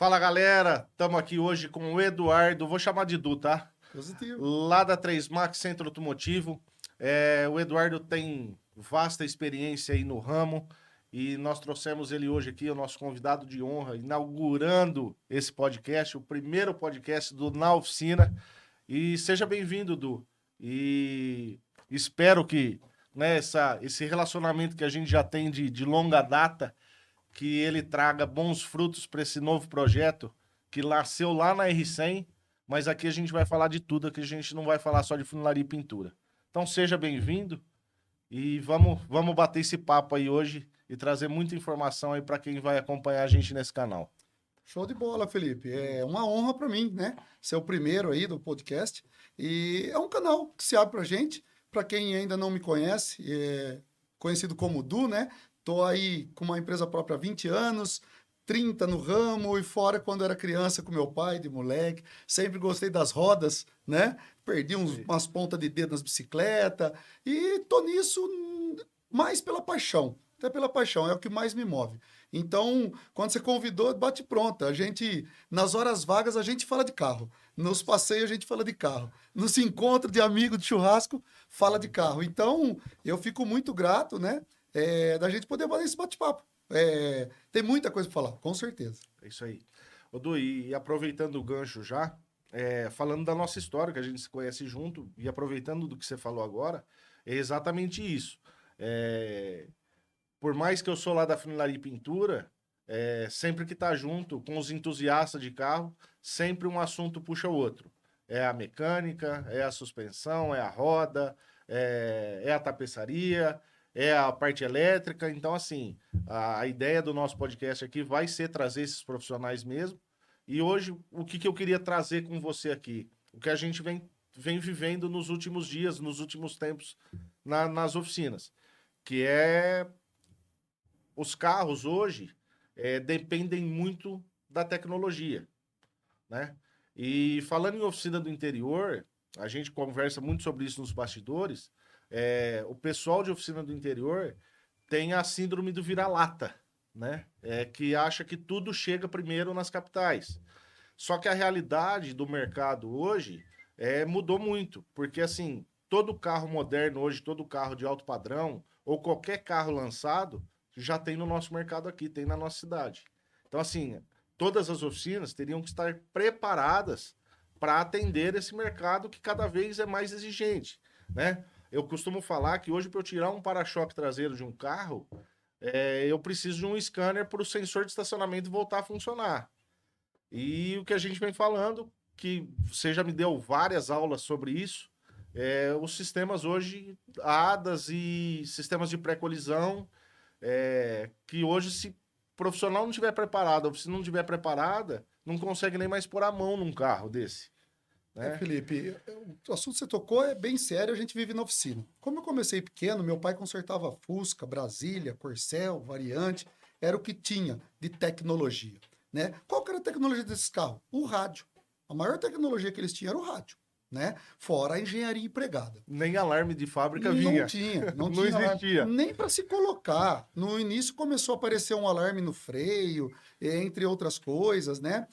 Fala galera, estamos aqui hoje com o Eduardo, vou chamar de Edu, tá? Positivo. Lá da 3Max Centro Automotivo. O Eduardo tem vasta experiência aí no ramo e nós trouxemos ele hoje aqui, o nosso convidado de honra, inaugurando esse podcast, o primeiro podcast do Na Oficina. E seja bem-vindo, Edu. E espero que esse relacionamento que a gente já tem de longa data, que ele traga bons frutos para esse novo projeto que nasceu lá na R100, mas aqui a gente vai falar de tudo, aqui a gente não vai falar só de funilaria e pintura. Então seja bem-vindo e vamos bater esse papo aí hoje e trazer muita informação aí para quem vai acompanhar a gente nesse canal. Show de bola, Felipe. É uma honra para mim, né? Ser o primeiro aí do podcast. E é um canal que se abre pra gente. Para quem ainda não me conhece, conhecido como Du, né? Tô aí com uma empresa própria há 20 anos, 30 no ramo e fora quando era criança com meu pai, de moleque. Sempre gostei das rodas, né? Perdi umas pontas de dedo nas bicicletas. E tô nisso mais pela paixão. Até pela paixão, é o que mais me move. Então, quando você convidou, bate pronta. A gente, nas horas vagas, a gente fala de carro. Nos passeios, a gente fala de carro. Nos encontros de amigo de churrasco, fala de carro. Então, eu fico muito grato, né? Da gente poder fazer esse bate-papo. Tem muita coisa para falar, com certeza. É isso aí. Odu, e aproveitando o gancho já, falando da nossa história, que a gente se conhece junto, e aproveitando do que você falou agora, é exatamente isso. Por mais que eu sou lá da funilaria e pintura, sempre que tá junto com os entusiastas de carro, sempre um assunto puxa o outro. É a mecânica, é a suspensão, é a roda, é a tapeçaria, é a parte elétrica. Então, assim, a ideia do nosso podcast aqui vai ser trazer esses profissionais mesmo. E hoje, o que eu queria trazer com você aqui? O que a gente vem vivendo nos últimos dias, nos últimos tempos, nas oficinas. Que os carros hoje dependem muito da tecnologia, né? E falando em oficina do interior, a gente conversa muito sobre isso nos bastidores. O pessoal de oficina do interior tem a síndrome do vira-lata, né? Que acha que tudo chega primeiro nas capitais. Só que a realidade do mercado hoje mudou muito, porque assim, todo carro moderno hoje, todo carro de alto padrão, ou qualquer carro lançado, já tem no nosso mercado aqui, tem na nossa cidade. Então, assim, todas as oficinas teriam que estar preparadas para atender esse mercado que cada vez é mais exigente, né? Eu costumo falar que hoje, para eu tirar um para-choque traseiro de um carro, eu preciso de um scanner para o sensor de estacionamento voltar a funcionar. E o que a gente vem falando, que você já me deu várias aulas sobre isso, os sistemas hoje, ADAS e sistemas de pré-colisão, que hoje, se o profissional não estiver preparado, ou se não estiver preparada, não consegue nem mais pôr a mão num carro desse. Né? Felipe, o assunto que você tocou é bem sério, a gente vive na oficina. Como eu comecei pequeno, meu pai consertava Fusca, Brasília, Corcel, Variante, era o que tinha de tecnologia, né? Qual que era a tecnologia desses carros? O rádio. A maior tecnologia que eles tinham era o rádio, né? Fora a engenharia empregada. Nem alarme de fábrica Não vinha. tinha, não Não tinha alarme, existia. nem para se colocar. No início começou a aparecer um alarme no freio, entre outras coisas, né?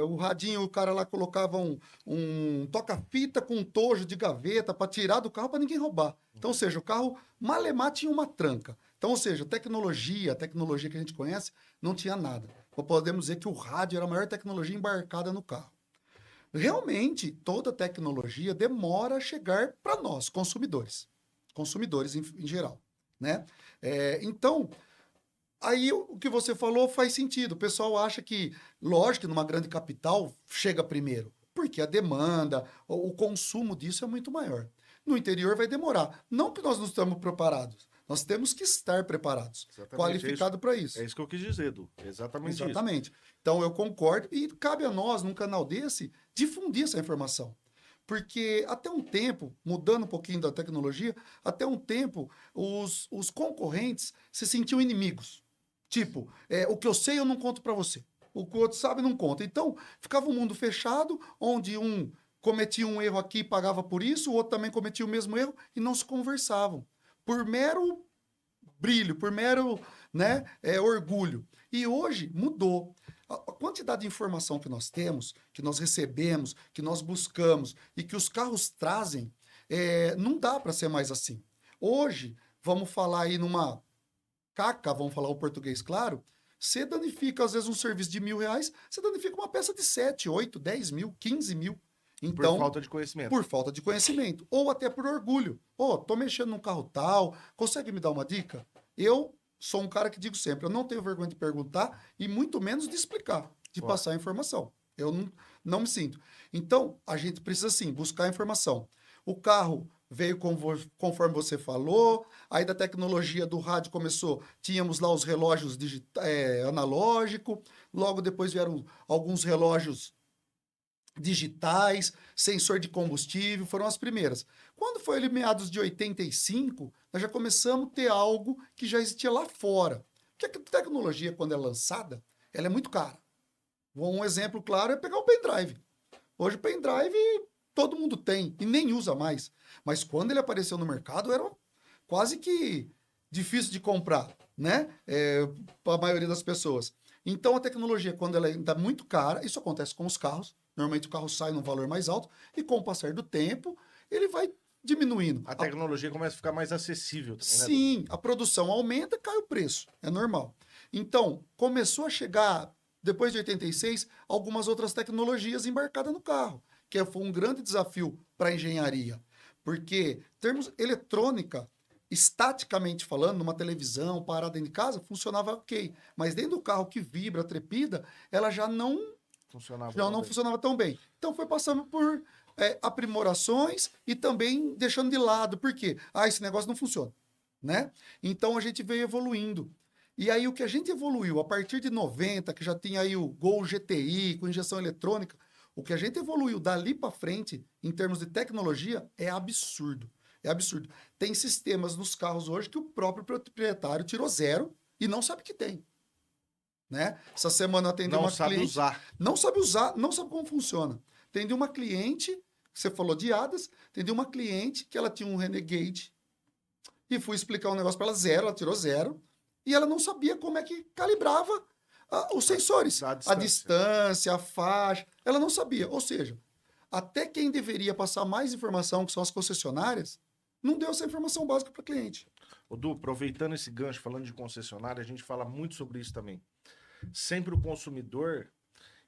O radinho, o cara lá colocava um toca-fita com um tojo de gaveta para tirar do carro para ninguém roubar. Então, ou seja, o carro malemar tinha uma tranca. Então, ou seja, a tecnologia que a gente conhece, não tinha nada. Então, podemos dizer que o rádio era a maior tecnologia embarcada no carro. Realmente, toda tecnologia demora a chegar para nós, consumidores em geral, né? Então, aí o que você falou faz sentido. O pessoal acha que, lógico, que numa grande capital chega primeiro, porque a demanda, o consumo disso é muito maior. No interior vai demorar. Não que nós não estamos preparados, nós temos que estar preparados, qualificado para isso. É isso que eu quis dizer, Edu. Exatamente isso. Exatamente. Então eu concordo e cabe a nós, num canal desse, difundir essa informação. Porque até um tempo, mudando um pouquinho da tecnologia, até um tempo os concorrentes se sentiam inimigos. Tipo, o que eu sei eu não conto para você. O que o outro sabe não conta. Então, ficava um mundo fechado, onde um cometia um erro aqui e pagava por isso, o outro também cometia o mesmo erro e não se conversavam. Por mero brilho, por mero, né, orgulho. E hoje mudou. A quantidade de informação que nós temos, que nós recebemos, que nós buscamos e que os carros trazem, não dá para ser mais assim. Hoje, vamos falar aí numa caca, vamos falar o português claro, você danifica às vezes um serviço de R$ 1.000, você danifica uma peça de 7, 8, 10 mil, 15 mil. Por Então, falta de conhecimento. por falta de conhecimento, ou até por orgulho. Tô mexendo num carro tal, consegue me dar uma dica? Eu sou um cara que digo sempre, eu não tenho vergonha de perguntar e muito menos de explicar, de Ó, passar a informação. Eu não me sinto. Então, a gente precisa sim buscar a informação. O carro veio conforme você falou, aí da tecnologia do rádio começou, tínhamos lá os relógios analógicos, logo depois vieram alguns relógios digitais, sensor de combustível, foram as primeiras. Quando foi ali meados de 85, nós já começamos a ter algo que já existia lá fora. Porque a tecnologia, quando é lançada, ela é muito cara. Um exemplo claro é pegar o pendrive. Hoje o pendrive todo mundo tem e nem usa mais. Mas quando ele apareceu no mercado, era quase que difícil de comprar, né? Para a maioria das pessoas. Então a tecnologia, quando ela ainda é muito cara, isso acontece com os carros. Normalmente o carro sai num valor mais alto e com o passar do tempo, ele vai diminuindo. a tecnologia começa a ficar mais acessível também, né? Sim, a produção aumenta, cai o preço. É normal. Então, começou a chegar, depois de 86, algumas outras tecnologias embarcadas no carro, que foi um grande desafio para a engenharia. Porque termos eletrônica, estaticamente falando, numa televisão parada dentro de casa, funcionava ok. Mas dentro do carro que vibra, trepida, ela já não funcionava tão bem. Então foi passando por aprimorações e também deixando de lado. Por quê? Esse negócio não funciona. Né? Então a gente veio evoluindo. E aí o que a gente evoluiu a partir de 90, que já tinha aí o Gol GTI com injeção eletrônica, o que a gente evoluiu dali para frente em termos de tecnologia é absurdo. É absurdo. Tem sistemas nos carros hoje que o próprio proprietário tirou zero e não sabe que tem. Né? Essa semana eu atendi Não uma sabe cliente, usar. não sabe usar, não sabe como funciona. Atendi uma cliente, você falou de hadas, atendi uma cliente que ela tinha um Renegade e fui explicar um negócio para ela ela tirou zero e ela não sabia como é que calibrava os sensores, a distância, a faixa, ela não sabia. Ou seja, até quem deveria passar mais informação, que são as concessionárias, não deu essa informação básica para o cliente. Ô, Du, aproveitando esse gancho, falando de concessionária, a gente fala muito sobre isso também. Sempre o consumidor,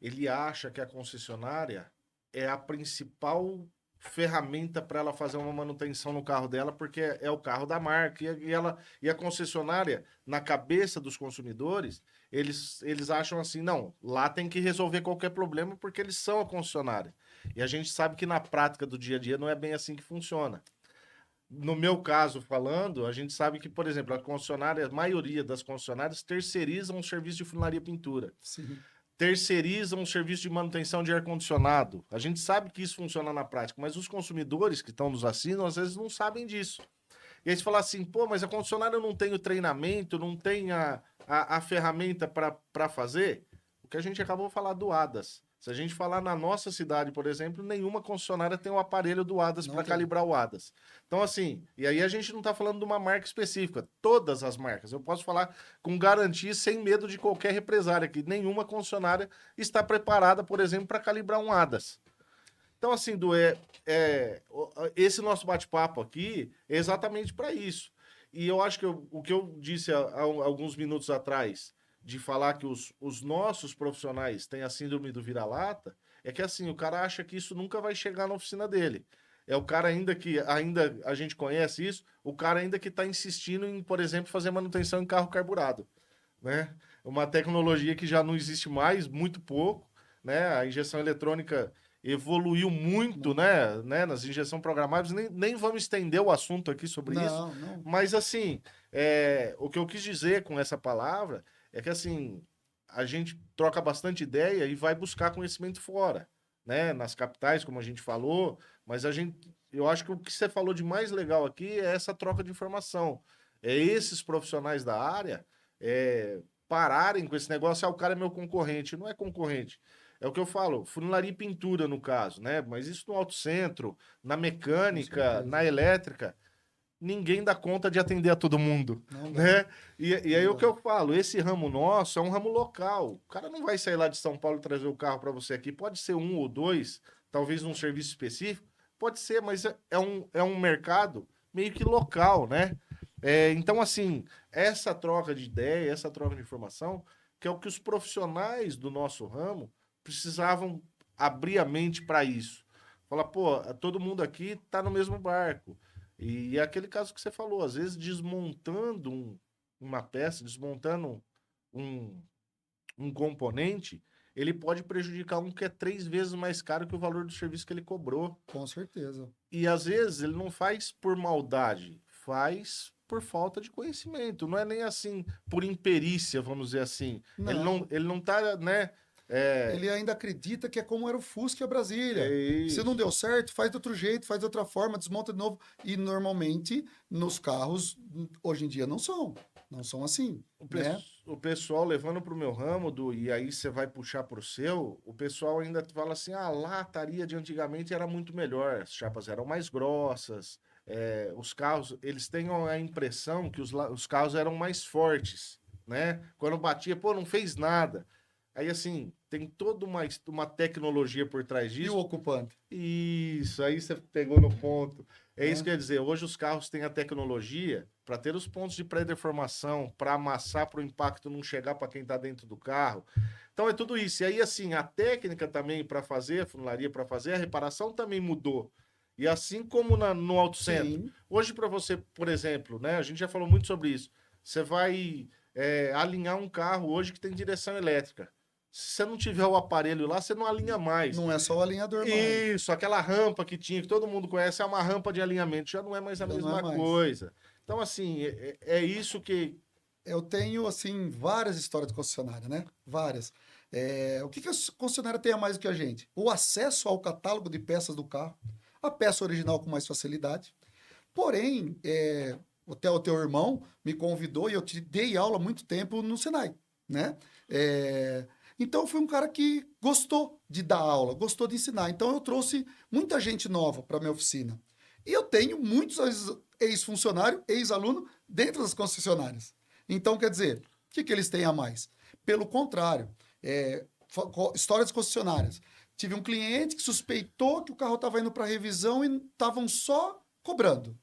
ele acha que a concessionária é a principal ferramenta para ela fazer uma manutenção no carro dela, porque é o carro da marca. E a concessionária, na cabeça dos consumidores, eles acham assim, não, lá tem que resolver qualquer problema porque eles são a concessionária. E a gente sabe que na prática do dia a dia não é bem assim que funciona. No meu caso falando, a gente sabe que, por exemplo, a maioria das concessionárias terceirizam o serviço de funilaria e pintura. Sim. Terceirizam o serviço de manutenção de ar-condicionado. A gente sabe que isso funciona na prática, mas os consumidores que estão nos assinam, às vezes não sabem disso. E aí você fala assim, pô, mas a concessionária não tem o treinamento, não tem a ferramenta para fazer? O que a gente acabou de falar do ADAS. Se a gente falar na nossa cidade, por exemplo, nenhuma concessionária tem o aparelho do ADAS para calibrar o ADAS. Então, assim, e aí a gente não está falando de uma marca específica, todas as marcas. Eu posso falar com garantia, sem medo de qualquer represária, que nenhuma concessionária está preparada, por exemplo, para calibrar um ADAS. Então, assim, Du, esse nosso bate-papo aqui é exatamente para isso. E eu acho que o que eu disse há alguns minutos atrás, de falar que os nossos profissionais têm a síndrome do vira-lata, é que assim, o cara acha que isso nunca vai chegar na oficina dele. É o cara ainda a gente conhece isso, o cara ainda que está insistindo em, por exemplo, fazer manutenção em carro carburado, né? Uma tecnologia que já não existe mais, muito pouco, né? A injeção eletrônica evoluiu muito, né? Nas injeções programáveis, nem vamos estender o assunto aqui sobre isso, Não. mas assim, o que eu quis dizer com essa palavra é que assim, a gente troca bastante ideia e vai buscar conhecimento fora, né? Nas capitais, como a gente falou, mas eu acho que o que você falou de mais legal aqui é essa troca de informação. É esses profissionais da área pararem com esse negócio, o cara é meu concorrente. Não é concorrente. É o que eu falo, funilaria e pintura no caso, né? Mas isso no autocentro, na mecânica, na elétrica. ninguém dá conta de atender a todo mundo, Não dá. né? E aí Não o que dá. eu falo, esse ramo nosso é um ramo local. O cara não vai sair lá de São Paulo e trazer o carro para você aqui. Pode ser um ou dois, talvez num serviço específico. Pode ser, mas é um mercado meio que local, né? Então, assim, essa troca de ideia, essa troca de informação, que é o que os profissionais do nosso ramo precisavam abrir a mente para isso. Falar, pô, todo mundo aqui tá no mesmo barco. E é aquele caso que você falou, às vezes desmontando uma peça, desmontando um, um componente, ele pode prejudicar um que é 3 vezes mais caro que o valor do serviço que ele cobrou. Com certeza. E às vezes ele não faz por maldade, faz por falta de conhecimento. Não é nem assim por imperícia, vamos dizer assim. Ele Não. não, ele não tá, né? Ele ainda acredita que é como era o Fusca e a É Brasília. Se não isso. deu certo, faz de outro jeito, faz de outra forma, desmonta de novo. E normalmente nos carros, hoje em dia, não são. Não são assim, O, né? o pessoal levando para o meu ramo, e aí você vai puxar para o seu, o pessoal ainda fala assim: a lataria de antigamente era muito melhor, as chapas eram mais grossas, os carros, eles têm a impressão que os carros eram mais fortes, né? Quando batia, pô, não fez nada. Aí, assim, tem toda uma tecnologia por trás E o disso. ocupante, Isso, aí você pegou no ponto. É isso né? que eu ia dizer. Hoje os carros têm a tecnologia para ter os pontos de pré-deformação, para amassar, para o impacto não chegar para quem está dentro do carro. Então é tudo isso. E aí, assim, a técnica também para fazer, a funilaria para fazer, a reparação também mudou. E assim como no Auto Center. Sim, Hoje, para você, por exemplo, né? A gente já falou muito sobre isso. Você vai alinhar um carro hoje que tem direção elétrica. Se você não tiver o aparelho lá, você não alinha mais. não é só o alinhador mais. Isso, aquela rampa que tinha, que todo mundo conhece, é uma rampa de alinhamento, já não é mais a Já não é mesma mais. coisa. Então, assim, é isso que. Eu tenho, assim, várias histórias de concessionária, né? Várias. O que a concessionária tem a mais do que a gente? O acesso ao catálogo de peças do carro, a peça original com mais facilidade. Porém, até o teu irmão me convidou e eu te dei aula há muito tempo no Senai, né? É, então, eu fui um cara que gostou de dar aula, gostou de ensinar. Então, eu trouxe muita gente nova para minha oficina. E eu tenho muitos ex-funcionário, ex-aluno dentro das concessionárias. Então, quer dizer, o que eles têm a mais? Pelo contrário, histórias concessionárias. Tive um cliente que suspeitou que o carro estava indo para revisão e estavam só cobrando.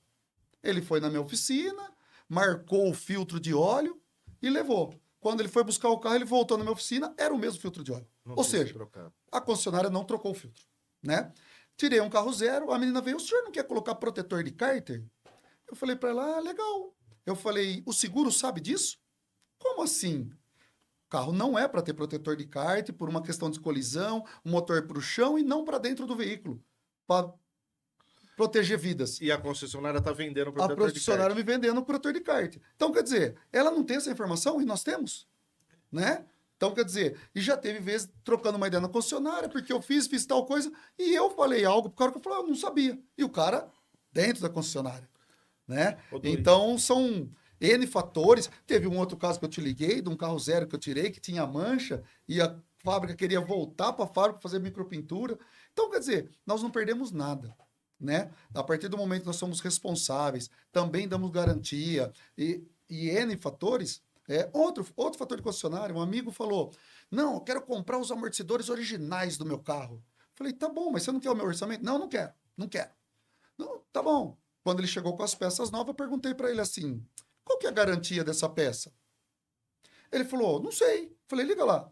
Ele foi na minha oficina, marcou o filtro de óleo e levou. Quando ele foi buscar o carro, ele voltou na minha oficina, era o mesmo filtro de óleo. Não Ou precisa seja, trocar. a concessionária não trocou o filtro, né? Tirei um carro zero, a menina veio, o senhor não quer colocar protetor de cárter? Eu falei para ela, legal. Eu falei, o seguro sabe disso? Como assim? O carro não é para ter protetor de cárter por uma questão de colisão, o motor para o chão e não para dentro do veículo, para proteger vidas. E a concessionária está vendendo A protetor de profissionária kart. me vendendo um protetor de kart. Então, quer dizer, ela não tem essa informação e nós temos, né? Então, quer dizer, e já teve vezes trocando uma ideia na concessionária, porque eu fiz tal coisa, e eu falei algo pro cara que eu falei, eu não sabia. E o cara dentro da concessionária, né? Ô, Dui, Então, são N fatores. Teve um outro caso que eu te liguei, de um carro zero que eu tirei, que tinha mancha, e a fábrica queria voltar para a fábrica fazer micropintura. Então, quer dizer, nós não perdemos nada, né? A partir do momento que nós somos responsáveis, também damos garantia e N fatores. Outro fator de concessionário, um amigo falou: Não, eu quero comprar os amortecedores originais do meu carro. Falei: Tá bom, mas você não quer o meu orçamento? Não, não quero, não quero. Não, tá bom. Quando ele chegou com as peças novas, eu perguntei para ele assim: Qual que é a garantia dessa peça? Ele falou: Não sei. Falei: Liga lá.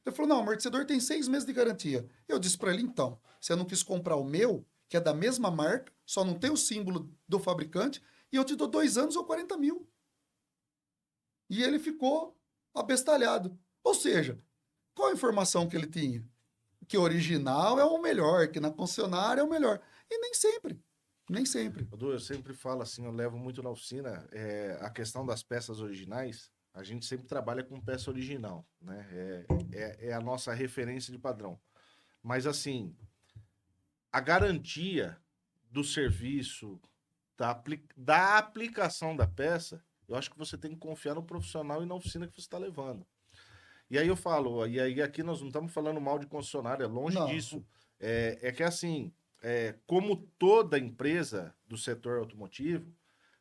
Ele falou: Não, o amortecedor tem 6 meses de garantia. Eu disse para ele: Então, você não quis comprar o meu, que é da mesma marca, só não tem o símbolo do fabricante, e eu te dou 2 anos ou 40 mil. E ele ficou abestalhado. Ou seja, qual a informação que ele tinha? Que o original é o melhor, que na concessionária é o melhor. E nem sempre. Nem sempre. ô, Dui, eu sempre falo assim, eu levo muito na oficina, a questão das peças originais, a gente sempre trabalha com peça original, né? É a nossa referência de padrão. Mas assim, a garantia do serviço, da aplicação da peça, eu acho que você tem que confiar no profissional e na oficina que você está levando. E aí eu falo, e aí aqui nós não estamos falando mal de concessionária, longe Não. disso. Que assim, como toda empresa do setor automotivo,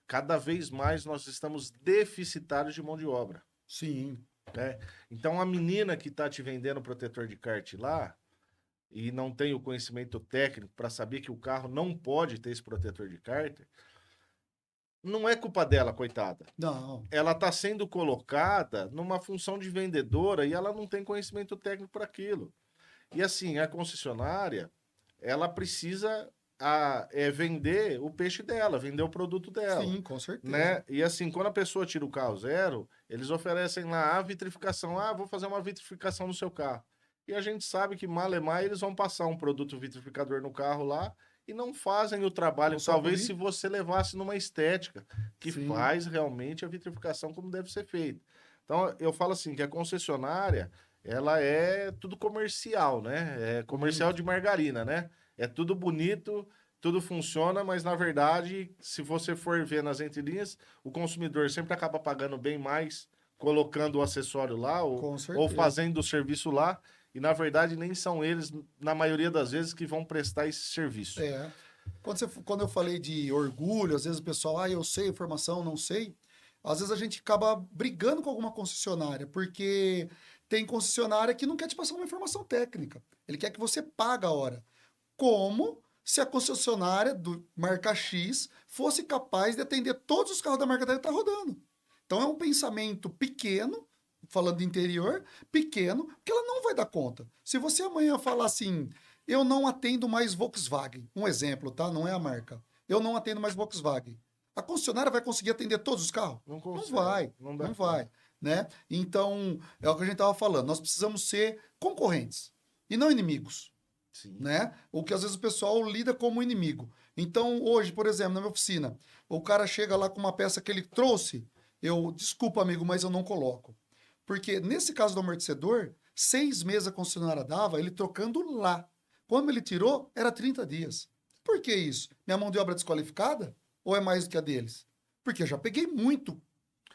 cada vez mais nós estamos deficitários de mão de obra. Sim. Né? Então, a menina que está te vendendo protetor de kart lá e não tem o conhecimento técnico para saber que o carro não pode ter esse protetor de kart, não é culpa dela, coitada. Não. Ela está sendo colocada numa função de vendedora e ela não tem conhecimento técnico para aquilo. E assim, a concessionária, ela precisa vender o peixe dela, vender o produto dela. Sim, com certeza. Né? E assim, quando a pessoa tira o carro zero, eles oferecem lá a vitrificação. Ah, vou fazer uma vitrificação no seu carro. E a gente sabe que malemar eles vão passar um produto vitrificador no carro lá e não fazem o trabalho. Não Talvez sabe se você levasse numa estética que Sim. faz realmente a vitrificação como deve ser feita. Então, eu falo assim, que a concessionária, ela é tudo comercial, né? É comercial de margarina, né? É tudo bonito, tudo funciona, mas na verdade, se você for ver nas entrelinhas, o consumidor sempre acaba pagando bem mais, colocando o acessório lá Com ou certeza. fazendo o serviço lá, e na verdade nem são eles, na maioria das vezes, que vão prestar esse serviço. É. Quando eu falei de orgulho, às vezes o pessoal, eu sei informação, não sei. Às vezes a gente acaba brigando com alguma concessionária, porque tem concessionária que não quer te passar uma informação técnica. Ele quer que você pague a hora. Como se a concessionária do marca X fosse capaz de atender todos os carros da marca dela que está rodando. Então é um pensamento pequeno, falando de interior, pequeno, que ela não vai dar conta. Se você amanhã falar assim, eu não atendo mais Volkswagen, um exemplo, tá? Não é a marca. Eu não atendo mais Volkswagen. A concessionária vai conseguir atender todos os carros? Não Não consegue, vai, não dá não conta. vai, né? Então, é o que a gente estava falando, nós precisamos ser concorrentes e não inimigos, Sim. né? O que às vezes o pessoal lida como inimigo. Então, hoje, por exemplo, na minha oficina, o cara chega lá com uma peça que ele trouxe, desculpa, amigo, mas eu não coloco. Porque nesse caso do amortecedor, 6 meses a concessionária dava, ele trocando lá. Quando ele tirou, era 30 dias. Por que isso? Minha mão de obra desqualificada? Ou é mais do que a deles? Porque eu já peguei muito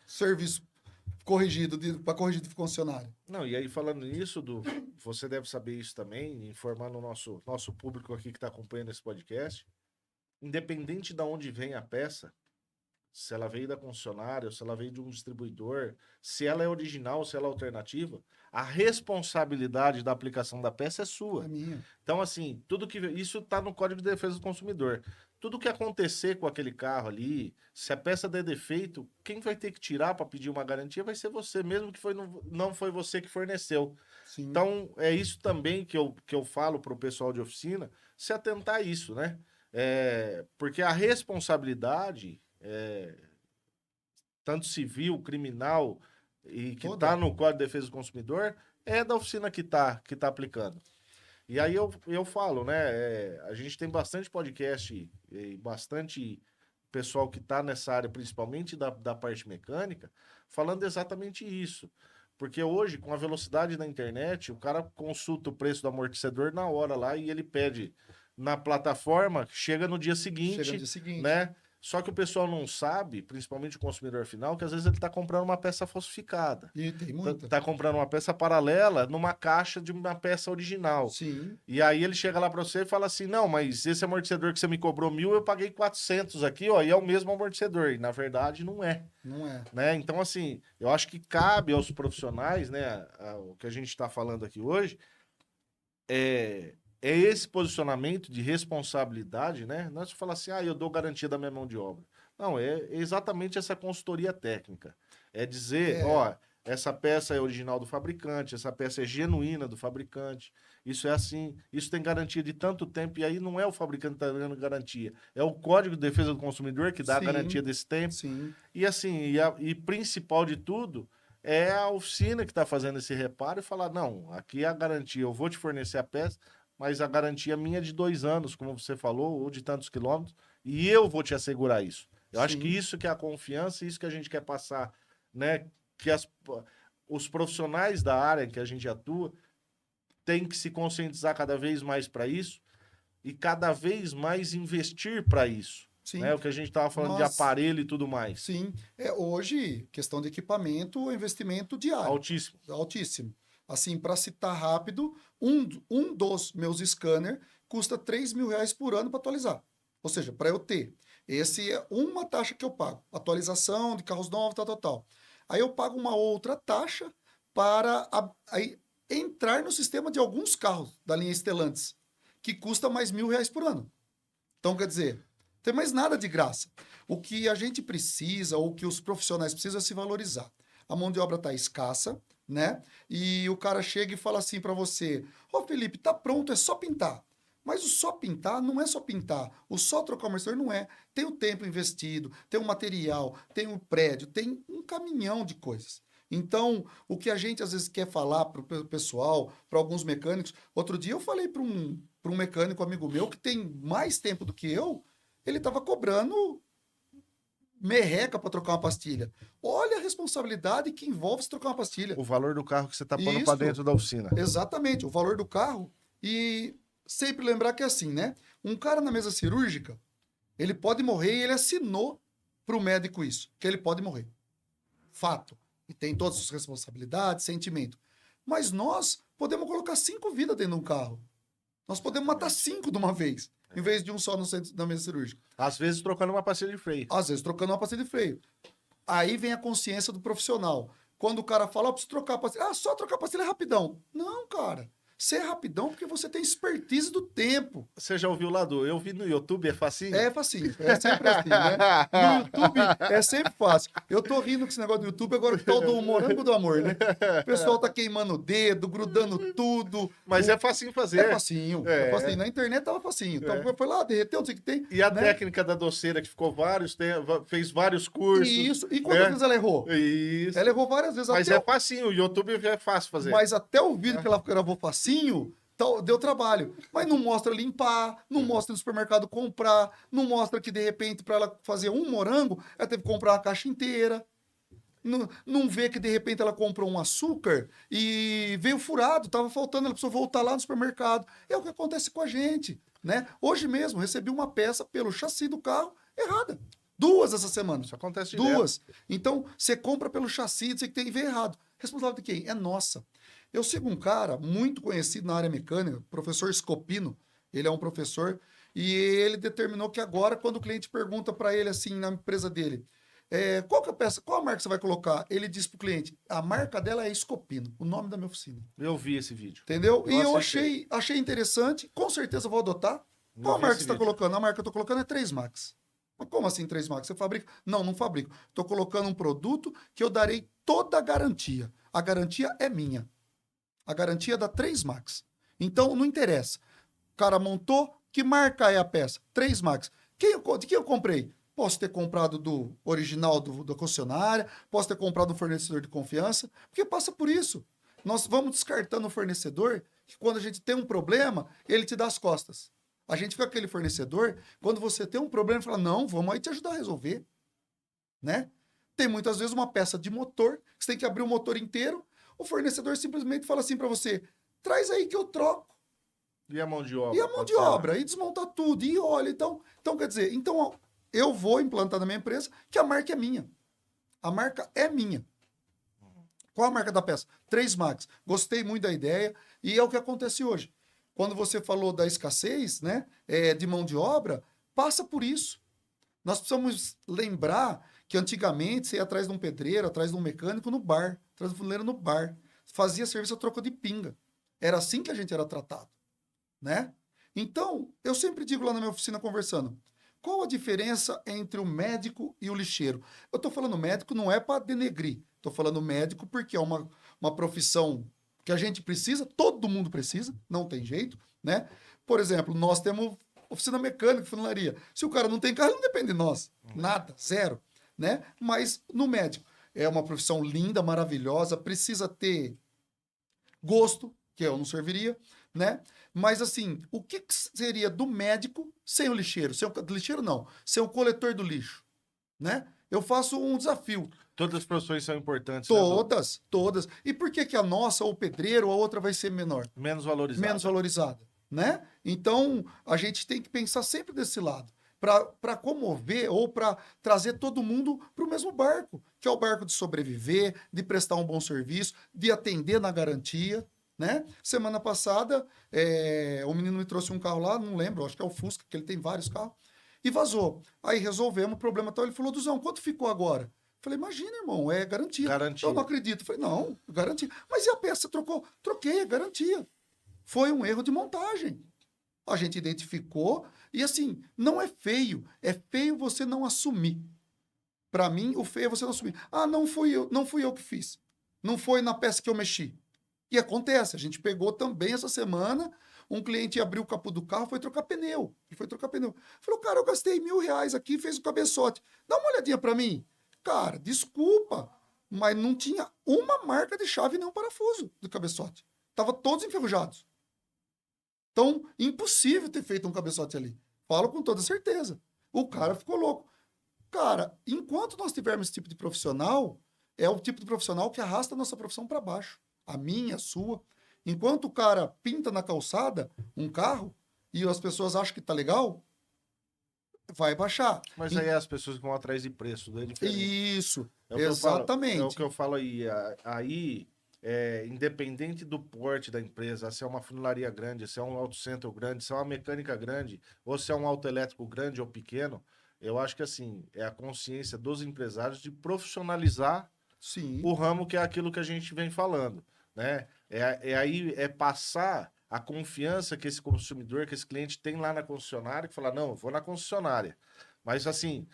serviço corrigido, para corrigir de concessionária. Não, e aí falando nisso, você deve saber isso também, informando o nosso público aqui que está acompanhando esse podcast. Independente de onde vem a peça, se ela veio da concessionária, ou se ela veio de um distribuidor, se ela é original, se ela é alternativa, a responsabilidade da aplicação da peça é sua. É minha. Então, assim, isso está no Código de Defesa do Consumidor. Tudo que acontecer com aquele carro ali, se a peça der defeito, quem vai ter que tirar para pedir uma garantia vai ser você, mesmo que não foi você que forneceu. Sim. Então, é isso também que eu falo para o pessoal de oficina, se atentar a isso, né? Porque a responsabilidade, tanto civil, criminal, e que Toda. está no Código de Defesa do Consumidor, é da oficina que tá aplicando. E aí eu falo, né? A gente tem bastante podcast e bastante pessoal que está nessa área, principalmente da parte mecânica, falando exatamente isso. Porque hoje, com a velocidade da internet, o cara consulta o preço do amortecedor na hora lá e ele pede na plataforma, chega no dia seguinte, Chega no dia seguinte. né? Só que o pessoal não sabe, principalmente o consumidor final, que às vezes ele está comprando uma peça falsificada. E tem muita. Tá comprando uma peça paralela numa caixa de uma peça original. Sim. E aí ele chega lá para você e fala assim, não, mas esse amortecedor que você me cobrou 1.000, eu paguei 400 aqui, ó, e é o mesmo amortecedor. E na verdade não é. Não é. Né? Então, assim, eu acho que cabe aos profissionais, né, o que a gente está falando aqui hoje, é esse posicionamento de responsabilidade, né? Não é só falar assim, eu dou garantia da minha mão de obra. Não, é exatamente essa consultoria técnica. É dizer, ó, essa peça é original do fabricante, essa peça é genuína do fabricante, isso é assim, isso tem garantia de tanto tempo, e aí não é o fabricante que está dando garantia, é o Código de Defesa do Consumidor que dá a garantia desse tempo. Sim. E assim, e principal de tudo, é a oficina que está fazendo esse reparo e falar, não, aqui é a garantia, eu vou te fornecer a peça, mas a garantia minha é de 2 anos, como você falou, ou de tantos quilômetros, e eu vou te assegurar isso. Eu acho que isso que é a confiança, isso que a gente quer passar, né? Que os profissionais da área em que a gente atua têm que se conscientizar cada vez mais para isso e cada vez mais investir para isso. Sim. Né? O que a gente estava falando de aparelho e tudo mais. Sim. hoje, questão de equipamento, investimento diário. Altíssimo. Altíssimo. Assim, para citar rápido, um dos meus scanners custa R$3.000 por ano para atualizar. Ou seja, para eu ter. Esse é uma taxa que eu pago. Atualização de carros novos, tal, tal, tal. Aí eu pago uma outra taxa para aí entrar no sistema de alguns carros da linha Stellantis, que custa mais R$ 1.000 por ano. Então, quer dizer, não tem mais nada de graça. O que a gente precisa, ou o que os profissionais precisam, é se valorizar. A mão de obra está escassa, né? E o cara chega e fala assim para você: Ô Felipe, tá pronto, é só pintar. Mas o só pintar não é só pintar. O só trocar o amortecedor não é. Tem o tempo investido, tem o material, tem o prédio, tem um caminhão de coisas. Então, o que a gente às vezes quer falar para o pessoal, para alguns mecânicos. Outro dia eu falei para um mecânico amigo meu que tem mais tempo do que eu, ele estava cobrando merreca para trocar uma pastilha. Olha a responsabilidade que envolve se trocar uma pastilha. O valor do carro que você tá pondo Isso. para dentro da oficina. Exatamente, o valor do carro. E sempre lembrar que é assim, né? Um cara na mesa cirúrgica, ele pode morrer e ele assinou para o médico isso, que ele pode morrer. Fato. E tem todas as responsabilidades, sentimento. Mas nós podemos colocar 5 vidas dentro de um carro. Nós podemos matar 5 de uma vez, em vez de um só no centro da mesa cirúrgica. Às vezes trocando uma pastilha de freio. Às vezes trocando uma pastilha de freio. Aí vem a consciência do profissional. Quando o cara fala, preciso trocar a pastilha. Ah, só trocar a pastilha é rapidão. Não, cara. Você é rapidão porque você tem expertise do tempo. Você já ouviu lá do... Eu vi no YouTube, é facinho? É facinho. É sempre assim, né? No YouTube é sempre fácil. Eu tô rindo com esse negócio do YouTube agora que tá o do morango do amor, né? O pessoal tá queimando o dedo, grudando tudo. Mas é facinho fazer. É facinho. É. É facinho. Na internet tava facinho. Então, foi lá, derreteu, não sei o que tem. E a né? técnica da doceira que ficou fez vários cursos. Isso. E quantas vezes ela errou? Isso. Ela errou várias vezes. Mas até é facinho, o YouTube é fácil fazer. Mas até o vídeo que ela gravou facinho, deu trabalho. Mas não mostra limpar, não mostra no supermercado comprar, não mostra que, de repente, para ela fazer um morango, ela teve que comprar uma caixa inteira. Não vê que, de repente, ela comprou um açúcar e veio furado, estava faltando, ela precisou voltar lá no supermercado. É o que acontece com a gente, né? Hoje mesmo, recebi uma peça pelo chassi do carro errada. 2 essa semana. Isso acontece direto. 2. Então, você compra pelo chassi, você tem que ver errado. Responsável de quem? É nossa. Eu sigo um cara muito conhecido na área mecânica, professor Scopino. Ele é um professor e ele determinou que agora, quando o cliente pergunta para ele assim na empresa dele, qual que é a peça, qual a marca você vai colocar? Ele diz para o cliente, a marca dela é Scopino, o nome da minha oficina. Eu vi esse vídeo. Entendeu? E eu aceitei. achei interessante, com certeza eu vou adotar. Eu Qual a vi marca esse você está vídeo. colocando? A marca que eu estou colocando é 3 Max. Mas como assim 3 Max? Você fabrica? Não fabrico. Estou colocando um produto que eu darei toda a garantia. A garantia é minha. A garantia é da 3 Max. Então, não interessa. O cara montou, que marca é a peça? 3 Max. De quem eu comprei? Posso ter comprado do original da concessionária, posso ter comprado do fornecedor de confiança, porque passa por isso. Nós vamos descartando o fornecedor, que quando a gente tem um problema, ele te dá as costas. A gente fica com aquele fornecedor, quando você tem um problema, fala, não, vamos aí te ajudar a resolver. Né? Tem muitas vezes uma peça de motor, que você tem que abrir o motor inteiro, o fornecedor simplesmente fala assim para você, traz aí que eu troco. E a mão de obra? E a mão de obra, e desmontar tudo, e olha, então quer dizer, então eu vou implantar na minha empresa que a marca é minha. A marca é minha. Qual a marca da peça? 3 Max. Gostei muito da ideia, e é o que acontece hoje. Quando você falou da escassez, né, de mão de obra, passa por isso. Nós precisamos lembrar que antigamente você ia atrás de um pedreiro, atrás de um mecânico no bar, atrás de um funileiro no bar. Fazia serviço a troco de pinga. Era assim que a gente era tratado. Né? Então, eu sempre digo lá na minha oficina conversando, qual a diferença entre o médico e o lixeiro? Eu estou falando médico não é para denegrir. Estou falando médico porque é uma profissão que a gente precisa, todo mundo precisa, não tem jeito. Né? Por exemplo, nós temos oficina mecânica, funilaria. Se o cara não tem carro, ele não depende de nós. Nada, zero. Né? Mas no médico, é uma profissão linda, maravilhosa, precisa ter gosto, que eu não serviria, né? Mas assim, o que seria do médico sem o lixeiro? Sem o lixeiro não, sem o coletor do lixo, né? Eu faço um desafio. Todas as profissões são importantes. Todas, né, todas. E por que a nossa, ou o pedreiro, a outra vai ser menor? Menos valorizada. Menos valorizada, né? Então, a gente tem que pensar sempre desse lado, para comover ou para trazer todo mundo para o mesmo barco, que é o barco de sobreviver, de prestar um bom serviço, de atender na garantia, né? Semana passada, o menino me trouxe um carro lá, não lembro, acho que é o Fusca, que ele tem vários carros, e vazou. Aí resolvemos o problema tal. Ele falou, Duzão, quanto ficou agora? Falei, imagina, irmão, é garantia. Garantia. Eu não acredito. Falei, não, garantia. Mas e a peça trocou? Troquei, é garantia. Foi um erro de montagem. A gente identificou e assim, não é feio. É feio você não assumir. Para mim, o feio é você não assumir. Ah, não fui eu que fiz. Não foi na peça que eu mexi. E acontece, a gente pegou também essa semana, um cliente abriu o capô do carro, foi trocar pneu. Ele foi trocar pneu. Falou, cara, eu gastei R$ 1.000 aqui, fez o cabeçote. Dá uma olhadinha para mim. Cara, desculpa, mas não tinha uma marca de chave nem um parafuso do cabeçote. Tava todos enferrujados. Então, impossível ter feito um cabeçote ali. Falo com toda certeza. O cara ficou louco. Cara, enquanto nós tivermos esse tipo de profissional, é o tipo de profissional que arrasta a nossa profissão para baixo. A minha, a sua. Enquanto o cara pinta na calçada um carro e as pessoas acham que tá legal, vai baixar. Mas aí as pessoas que vão atrás de preço, é diferente. Isso, É o que eu falo, exatamente. é o que eu falo aí. Aí, independente do porte da empresa, se é uma funilaria grande, se é um auto center grande, se é uma mecânica grande, ou se é um auto elétrico grande ou pequeno, eu acho que assim, é a consciência dos empresários de profissionalizar Sim. o ramo, que é aquilo que a gente vem falando, né? É passar a confiança que esse consumidor, que esse cliente tem lá na concessionária, que fala, não, eu vou na concessionária. Mas assim,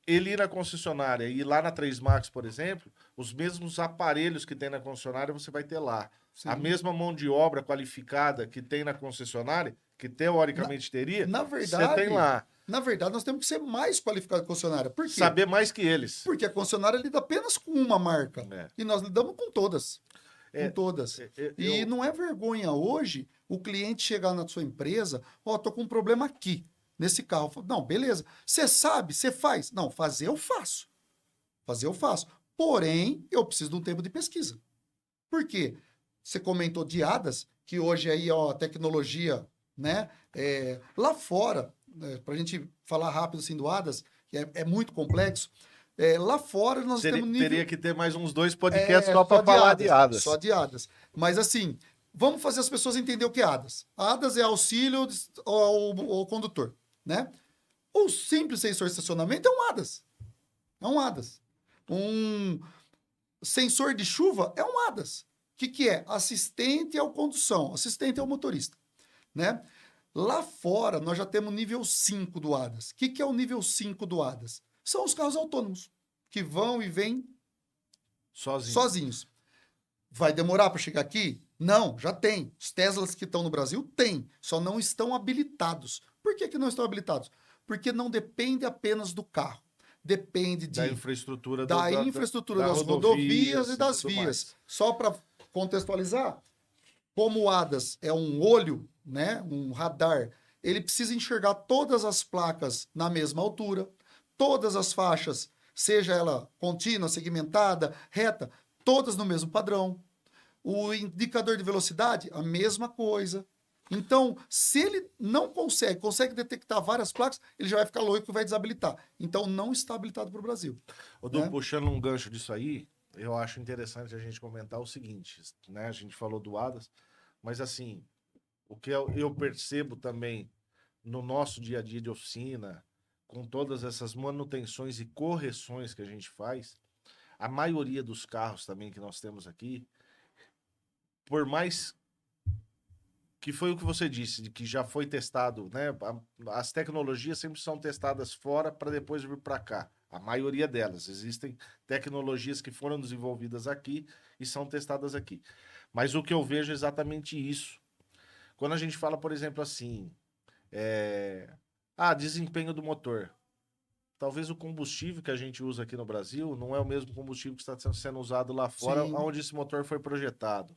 ele ir na concessionária e ir lá na 3 Max, por exemplo, os mesmos aparelhos que tem na concessionária você vai ter lá. Sim. A mesma mão de obra qualificada que tem na concessionária, que teoricamente teria, Na você verdade, tem lá. na verdade, nós temos que ser mais qualificados que a concessionária. Por quê? Saber mais que eles. Porque a concessionária lida apenas com uma marca. É. E nós lidamos com todas. É, Com todas. eu- E não é vergonha hoje o cliente chegar na sua empresa, ó, tô com um problema aqui, nesse carro. Não, beleza. Você sabe, você faz. Não, fazer eu faço. Fazer eu faço. Porém, eu preciso de um tempo de pesquisa. Por quê? Você comentou de hadas, que hoje aí, ó, a tecnologia, né? Lá fora, para a gente falar rápido assim do hadas, que é muito complexo, lá fora nós temos nível... Teria que ter mais uns 2 podcasts só para de falar hadas, de hadas. Só de hadas. Mas assim, vamos fazer as pessoas entenderem o que é hadas. Hadas é auxílio ao condutor, né? O simples sensor de estacionamento é um hadas. É um hadas. Um sensor de chuva é um hadas. O que é? Assistente à condução, assistente ao motorista, né? Lá fora, nós já temos nível 5 do hadas. O que é o nível 5 do hadas? São os carros autônomos, que vão e vêm sozinhos. Vai demorar para chegar aqui? Não, já tem. Os Teslas que estão no Brasil tem, só não estão habilitados. Por que não estão habilitados? Porque não depende apenas do carro. Depende Da infraestrutura, das rodovias e das vias. Mais. Só para contextualizar, como o hadas é um olho, né, um radar, ele precisa enxergar todas as placas na mesma altura, todas as faixas, seja ela contínua, segmentada, reta, todas no mesmo padrão. O indicador de velocidade, a mesma coisa. Então, se ele não consegue detectar várias placas, ele já vai ficar louco e vai desabilitar. Então, não está habilitado para o Brasil. Du, puxando um gancho disso aí, eu acho interessante a gente comentar o seguinte, né? A gente falou do hadas, mas assim, o que eu percebo também no nosso dia a dia de oficina, com todas essas manutenções e correções que a gente faz, a maioria dos carros também que nós temos aqui, por mais que foi o que você disse, de que já foi testado, né? As tecnologias sempre são testadas fora para depois vir para cá. A maioria delas. Existem tecnologias que foram desenvolvidas aqui e são testadas aqui. Mas o que eu vejo é exatamente isso. Quando a gente fala, por exemplo, assim, desempenho do motor. Talvez o combustível que a gente usa aqui no Brasil não é o mesmo combustível que está sendo usado lá fora, Sim. onde esse motor foi projetado.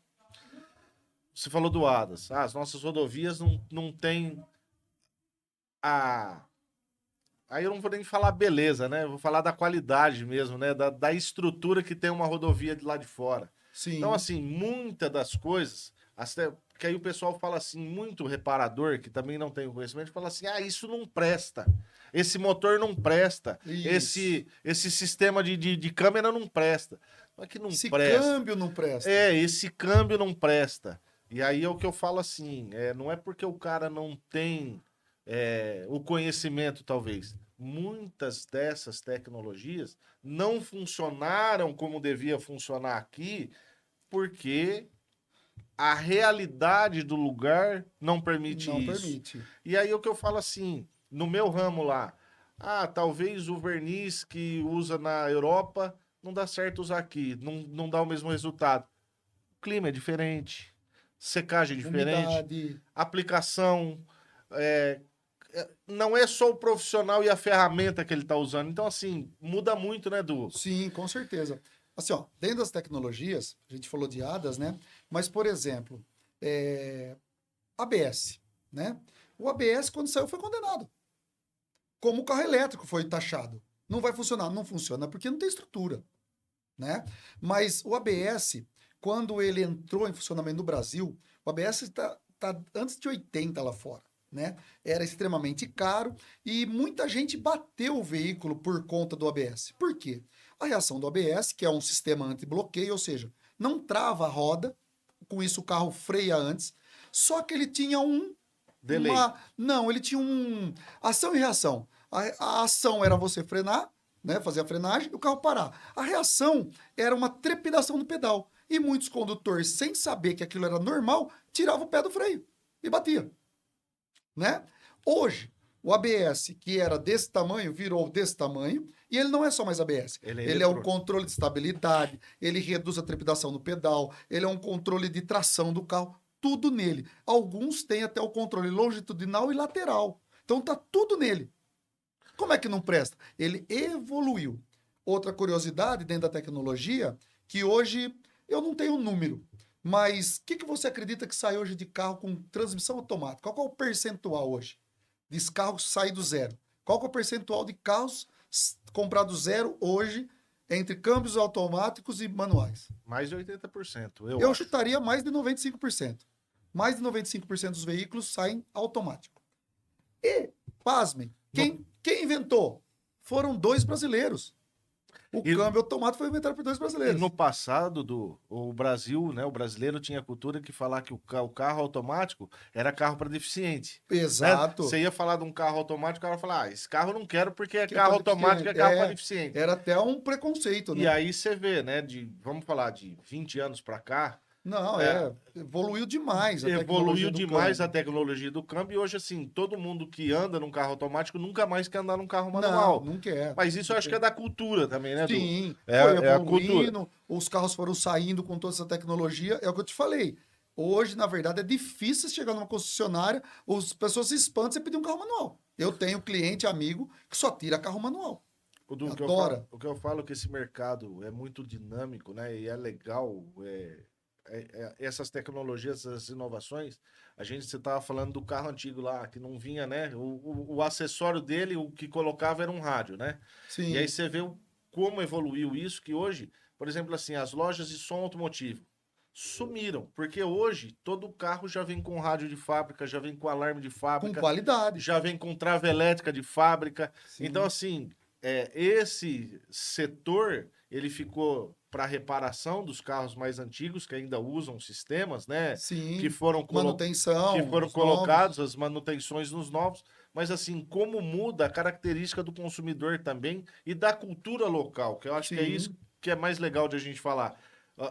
Você falou do hadas. As nossas rodovias não tem Aí eu não vou nem falar beleza, né? Eu vou falar da qualidade mesmo, né? Da estrutura que tem uma rodovia de lá de fora. Sim. Então, assim, muitas das coisas... que aí o pessoal fala assim, muito reparador, que também não tem o conhecimento, fala assim, isso não presta. Esse motor não presta. Esse sistema de câmera não presta. Não é que não esse presta. Esse câmbio não presta. Esse câmbio não presta. E aí é o que eu falo assim, não é porque o cara não tem o conhecimento, talvez. Muitas dessas tecnologias não funcionaram como devia funcionar aqui, porque a realidade do lugar não permite Não isso. permite. E aí o que eu falo assim, no meu ramo lá, talvez o verniz que usa na Europa não dá certo usar aqui, não dá o mesmo resultado. O clima é diferente, secagem é diferente, Umidade. aplicação, é, não é só o profissional e a ferramenta que ele está usando. Então, assim, muda muito, né, Du? Sim, com certeza. Assim, ó, dentro das tecnologias, a gente falou de ADAS, né? Mas, por exemplo, ABS, né? O ABS, quando saiu, foi condenado. Como o carro elétrico foi taxado. Não vai funcionar. Não funciona porque não tem estrutura, né? Mas o ABS, quando ele entrou em funcionamento no Brasil, o ABS tá antes de 80 lá fora, né? Era extremamente caro e muita gente bateu o veículo por conta do ABS. Por quê? A reação do ABS, que é um sistema anti-bloqueio, ou seja, não trava a roda, com isso o carro freia antes, só que ele tinha Delay. Não, ele tinha ação e reação. A ação era você frenar, né, fazer a frenagem e o carro parar. A reação era uma trepidação no pedal. E muitos condutores, sem saber que aquilo era normal, tiravam o pé do freio e batia, né? Hoje, o ABS, que era desse tamanho, virou desse tamanho, e ele não é só mais ABS. Ele é Ele é um eletrônico. controle de estabilidade, ele reduz a trepidação no pedal, ele é um controle de tração do carro, tudo nele. Alguns têm até o controle longitudinal e lateral. Então tá tudo nele. Como é que não presta? Ele evoluiu. Outra curiosidade dentro da tecnologia, que hoje eu não tenho número, mas o que você acredita que sai hoje de carro com transmissão automática? Qual é o percentual hoje de carros que saem do zero? Qual é o percentual de carros comprados zero hoje entre câmbios automáticos e manuais? Mais de 80%, Eu acho. chutaria mais de 95%. Mais de 95% dos veículos saem automático. E, pasmem, quem inventou? Foram dois brasileiros. O E- câmbio automático foi inventado por dois E brasileiros. no passado, o Brasil, né, o brasileiro tinha a cultura que falar que o carro automático era carro para deficiente. Né? Exato. Você ia falar de um carro automático, o cara ia falar, esse carro eu não quero porque é Que é carro pra automático, é deficiente. carro para deficiente. Era até um preconceito, E né? aí você vê, né, vamos falar de 20 anos para cá, Não, é, evoluiu demais a evoluiu tecnologia do demais a câmbio. tecnologia do câmbio e hoje, assim, todo mundo que anda num carro automático nunca mais quer andar num carro Não, manual. não quer. Mas isso eu acho que é da cultura também, né, Du? Sim, foi É a cultura. evoluindo, os carros foram saindo com toda essa tecnologia. É o que eu te falei. Hoje, na verdade, é difícil chegar numa concessionária, as pessoas se espantam você pedir um carro manual. Eu tenho cliente, amigo, que só tira carro manual. Du, Adora. o que eu falo é que esse mercado é muito dinâmico, né? E é legal. Essas tecnologias, essas inovações. Você estava falando do carro antigo lá, que não vinha, né? O acessório dele, o que colocava era um rádio, né? E aí Sim, você vê como evoluiu isso, que hoje, por exemplo, assim, as lojas de som automotivo sumiram, porque hoje todo carro já vem com rádio de fábrica, já vem com alarme de com fábrica, qualidade. já vem com trava elétrica de fábrica. Então, Sim, assim, esse setor ele ficou para reparação dos carros mais antigos que ainda usam sistemas, né? Que sim. foram, que Manutenção foram dos novos. colocados as manutenções nos novos, mas assim, como muda a característica do consumidor também e da cultura local, que eu acho que é isso Sim, que é mais legal de a gente falar.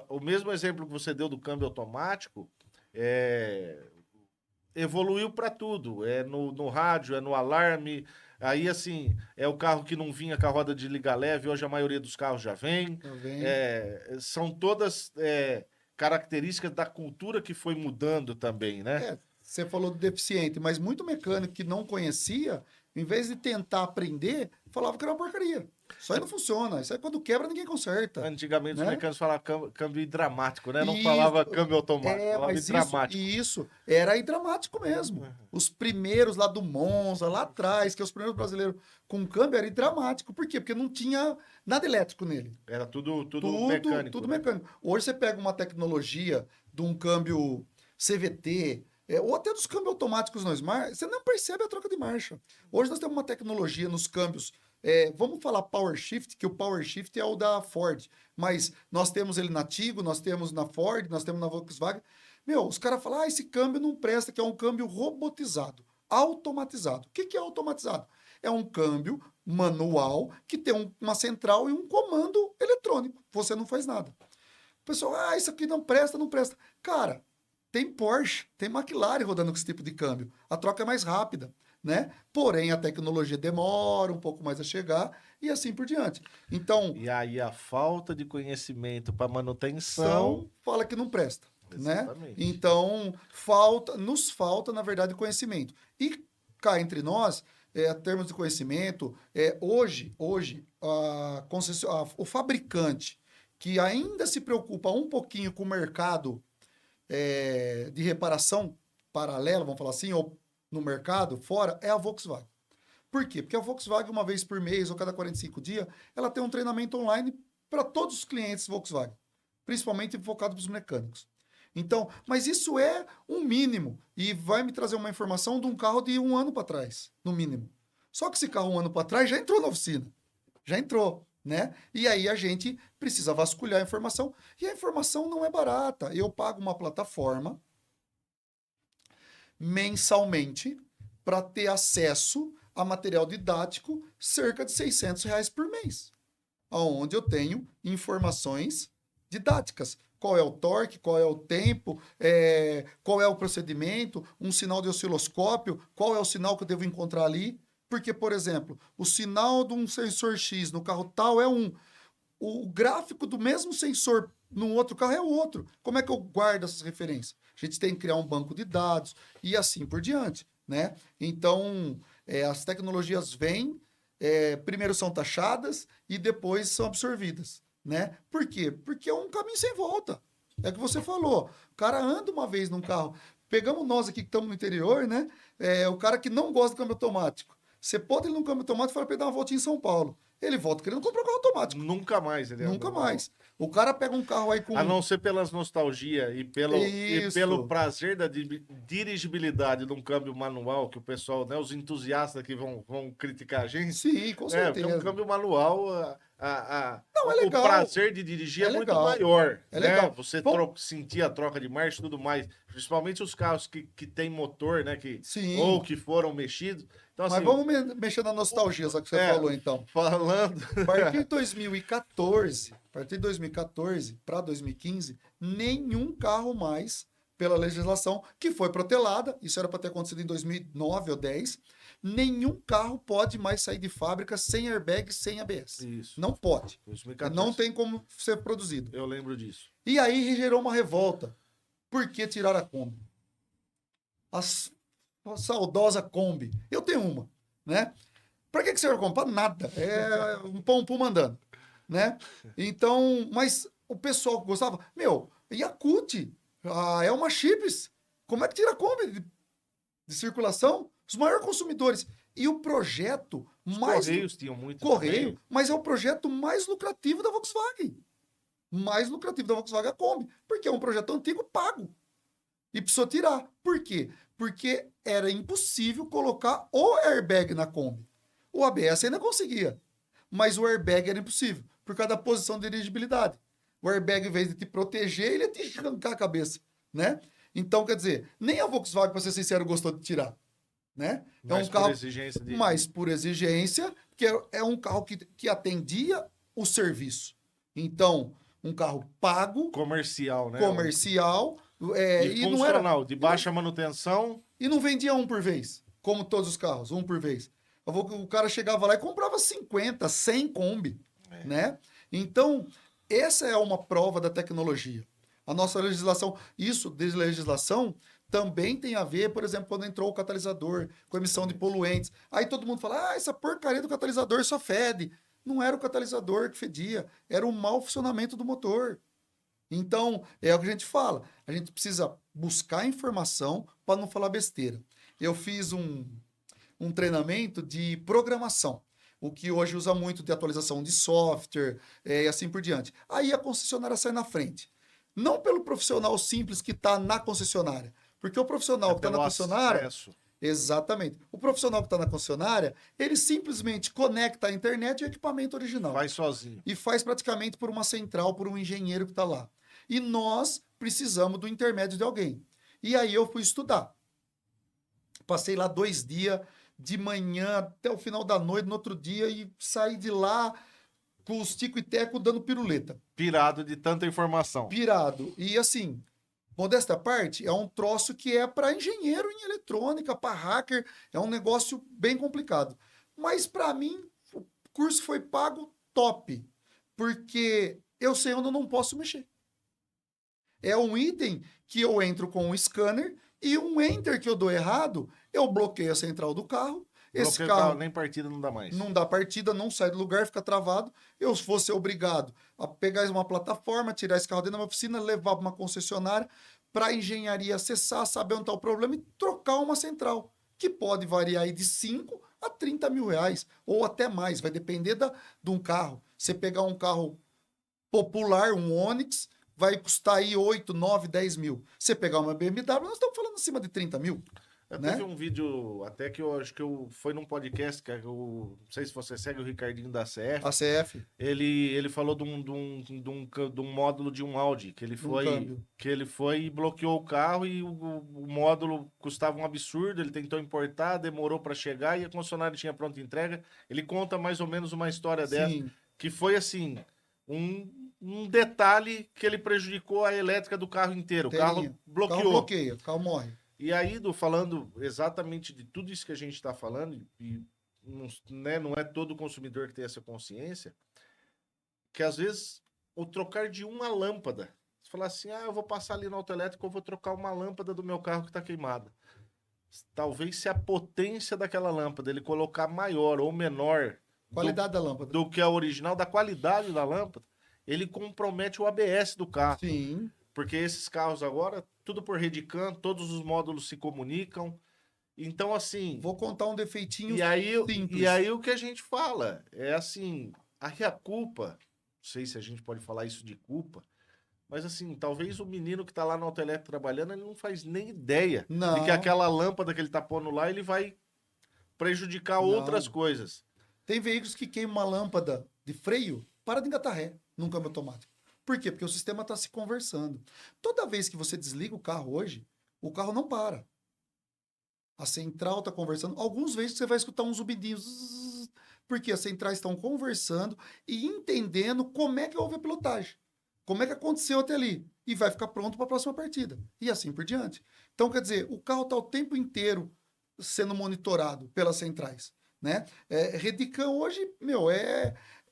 O mesmo exemplo que você deu do câmbio automático, é, evoluiu para tudo. É no rádio, é no alarme. Aí, assim, é o carro que não vinha com a roda de liga leve, hoje a maioria dos carros já vem. tá vendo? São todas características da cultura que foi mudando também, né? Você falou do deficiente, mas muito mecânico que não conhecia, em vez de tentar aprender, falava que era uma porcaria. Isso aí não funciona. Isso aí quando quebra, ninguém conserta, Antigamente os né? mecânicos falavam câmbio hidramático, né? Não E falava câmbio automático, falava mas isso, hidramático. e isso era aí dramático mesmo. Os primeiros lá do Monza, lá atrás, que é os primeiros brasileiros com câmbio, era dramático. Por quê? Porque não tinha nada elétrico nele. Era tudo Tudo, mecânico, tudo né? mecânico. Hoje você pega uma tecnologia de um câmbio CVT, ou até dos câmbios automáticos no Smart, você não percebe a troca de marcha. Hoje nós temos uma tecnologia nos câmbios, vamos falar Power Shift, que o Power Shift é o da Ford, mas nós temos ele na Tigo, nós temos na Ford, nós temos na Volkswagen. Meu, os caras falam, esse câmbio não presta, que é um câmbio robotizado. automatizado. O que é automatizado? É um câmbio manual que tem uma central e um comando eletrônico. Você não faz nada. O pessoal, isso aqui não presta, não presta. Cara, tem Porsche, tem McLaren rodando com esse tipo de câmbio. A troca é mais rápida, né? Porém, a tecnologia demora um pouco mais a chegar e assim por diante. Então, E aí a falta de conhecimento para manutenção. fala que não presta, né? Exatamente. Então, nos falta, na verdade, conhecimento. E cá entre nós, termos de conhecimento, hoje o fabricante que ainda se preocupa um pouquinho com o mercado de reparação paralela, vamos falar assim, ou no mercado fora, é a Volkswagen. Por quê? Porque a Volkswagen, uma vez por mês ou cada 45 dias, ela tem um treinamento online para todos os clientes Volkswagen, principalmente focado para os mecânicos. Então, mas isso é um mínimo e vai me trazer uma informação de um carro de 1 ano para trás, no mínimo. Só que esse carro 1 ano para trás já entrou na oficina, já entrou, né? E aí a gente precisa vasculhar a informação e a informação não é barata. Eu pago uma plataforma mensalmente para ter acesso a material didático cerca de R$ 600 por mês, onde eu tenho informações didáticas. Qual é o torque, qual é o tempo, qual é o procedimento, um sinal de osciloscópio, qual é o sinal que eu devo encontrar ali. Porque, por exemplo, o sinal de um sensor X no carro tal é um. O gráfico do mesmo sensor no outro carro é outro. Como é que eu guardo essas referências? A gente tem que criar um banco de dados e assim por diante, né? Então, as tecnologias vêm, primeiro são taxadas e depois são absorvidas, né? Por quê? Porque é um caminho sem volta. É o que você falou. O cara anda uma vez num carro. Pegamos nós aqui que estamos no interior, né? O cara que não gosta do câmbio automático. Você pode ir num câmbio automático e fala para ele dar uma voltinha em São Paulo. Ele volta querendo comprar um carro automático. Nunca mais ele Nunca anda mais. O cara pega um carro aí com... A não ser pelas nostalgia e pelo Isso. prazer da dirigibilidade de um câmbio manual, que o pessoal, né, os entusiastas que vão criticar a gente. Sim, com Porque certeza. um câmbio manual, Não, é o legal. prazer de dirigir é muito legal. maior. É né? legal. Você Bom, sentir a troca de marcha e tudo mais. Principalmente os carros que tem motor, né? sim. Ou que foram mexidos. Então, Mas assim, vamos mexer na nostalgia, só que você falou, então. falando. A partir de 2014, para 2015, nenhum carro mais, pela legislação que foi protelada, isso era para ter acontecido em 2009 ou 10, nenhum carro pode mais sair de fábrica sem airbag, sem ABS. Isso. Não pode. 2014. Não tem como ser produzido. Eu lembro disso. E aí gerou uma revolta. Por que tirar a Kombi? A saudosa Kombi. Eu tenho uma, né? Pra que serve a Kombi? Pra nada. É um pão andando, né? Então, mas o pessoal que gostava, Yakult, a Elma Chips, como é que tira a Kombi de circulação? Os maiores consumidores. E o projeto Os mais... Correios tinham muito Correio, também. mas é o projeto mais lucrativo da Volkswagen. Mais lucrativo da Volkswagen é a Kombi. Porque é um projeto antigo pago. E precisou tirar. Por quê? Porque era impossível colocar o airbag na Kombi. O ABS ainda conseguia, mas o airbag era impossível, por causa da posição de dirigibilidade. O airbag, em vez de te proteger, ele ia te arrancar a cabeça, né? Então, quer dizer, nem a Volkswagen, para ser sincero, gostou de tirar, né? Mas um carro por exigência de... mais por exigência, que é um carro que atendia o serviço. Então, um carro pago, comercial, né? comercial, E não era funcional, de baixa manutenção. e não vendia um por vez, como todos os carros, um por vez. O cara chegava lá e comprava 50, 100 Kombi, né? Então, essa é uma prova da tecnologia. A nossa legislação, isso de legislação, também tem a ver, por exemplo, quando entrou o catalisador, com emissão de poluentes. Aí todo mundo fala, essa porcaria do catalisador só fede. Não era o catalisador que fedia, era o mau funcionamento do motor. Então, é o que a gente fala. A gente precisa buscar informação para não falar besteira. Eu fiz um treinamento de programação, o que hoje usa muito de atualização de software e assim por diante. Aí a concessionária sai na frente. Não pelo profissional simples que está na concessionária, porque o profissional que está na concessionária... Exatamente. O profissional que está na concessionária, ele simplesmente conecta a internet e o equipamento original. Faz sozinho. E faz praticamente por uma central, por um engenheiro que está lá. E nós precisamos do intermédio de alguém. E aí eu fui estudar. Passei lá 2 dias, de manhã até o final da noite, no outro dia, e saí de lá com os tico e teco dando piruleta. Pirado de tanta informação. Pirado. E assim, modesta à parte, é um troço que é para engenheiro em eletrônica, para hacker, é um negócio bem complicado. Mas para mim, o curso foi pago top, porque eu sei onde eu não posso mexer. É um item que eu entro com um scanner e um enter que eu dou errado, eu bloqueio a central do carro. Esse Bloqueio o carro nem partida não dá mais. não dá partida, não sai do lugar, fica travado. Eu fosse obrigado a pegar uma plataforma, tirar esse carro dentro da minha oficina, levar para uma concessionária, para a engenharia acessar, saber onde está o problema e trocar uma central, que pode variar aí de 5 a 30 mil reais, ou até mais, vai depender de um carro. Você pegar um carro popular, um Onix, vai custar aí 8, 9, 10 mil. Você pegar uma BMW, nós estamos falando acima de 30 mil. Né? Teve um vídeo, até que eu acho que foi num podcast, que não sei se você segue o Ricardinho da CF. A CF. Ele falou de um módulo de um Audi, que ele foi e bloqueou o carro e o módulo custava um absurdo, ele tentou importar, demorou para chegar e a concessionária tinha pronta entrega. Ele conta mais ou menos uma história dessa, que foi assim, um detalhe que ele prejudicou a elétrica do carro inteiro. O carro bloqueou. O carro bloqueia, o carro morre. E aí, falando exatamente de tudo isso que a gente está falando, e não é todo consumidor que tem essa consciência, que às vezes o trocar de uma lâmpada, você fala assim, eu vou passar ali no autoelétrico, eu vou trocar uma lâmpada do meu carro que está queimada. Talvez se a potência daquela lâmpada ele colocar maior ou menor qualidade da lâmpada do que a original, da qualidade da lâmpada, ele compromete o ABS do carro. Sim. Porque esses carros agora, tudo por Redicam, todos os módulos se comunicam. Então, assim... Vou contar um defeitinho simples. E aí o que a gente fala é assim, aí a culpa, não sei se a gente pode falar isso de culpa, mas assim, talvez o menino que tá lá no autoelétrico trabalhando, ele não faz nem ideia de que aquela lâmpada que ele tá pondo lá, ele vai prejudicar outras coisas. Tem veículos que queimam uma lâmpada de freio, para de engatar ré num câmbio automático. Por quê? Porque o sistema está se conversando. Toda vez que você desliga o carro hoje, o carro não para. A central está conversando. Alguns vezes você vai escutar uns zumidinhos, porque as centrais estão conversando e entendendo como é que houve a pilotagem. Como é que aconteceu até ali. E vai ficar pronto para a próxima partida. E assim por diante. Então, quer dizer, o carro está o tempo inteiro sendo monitorado pelas centrais. Né? Redicam hoje,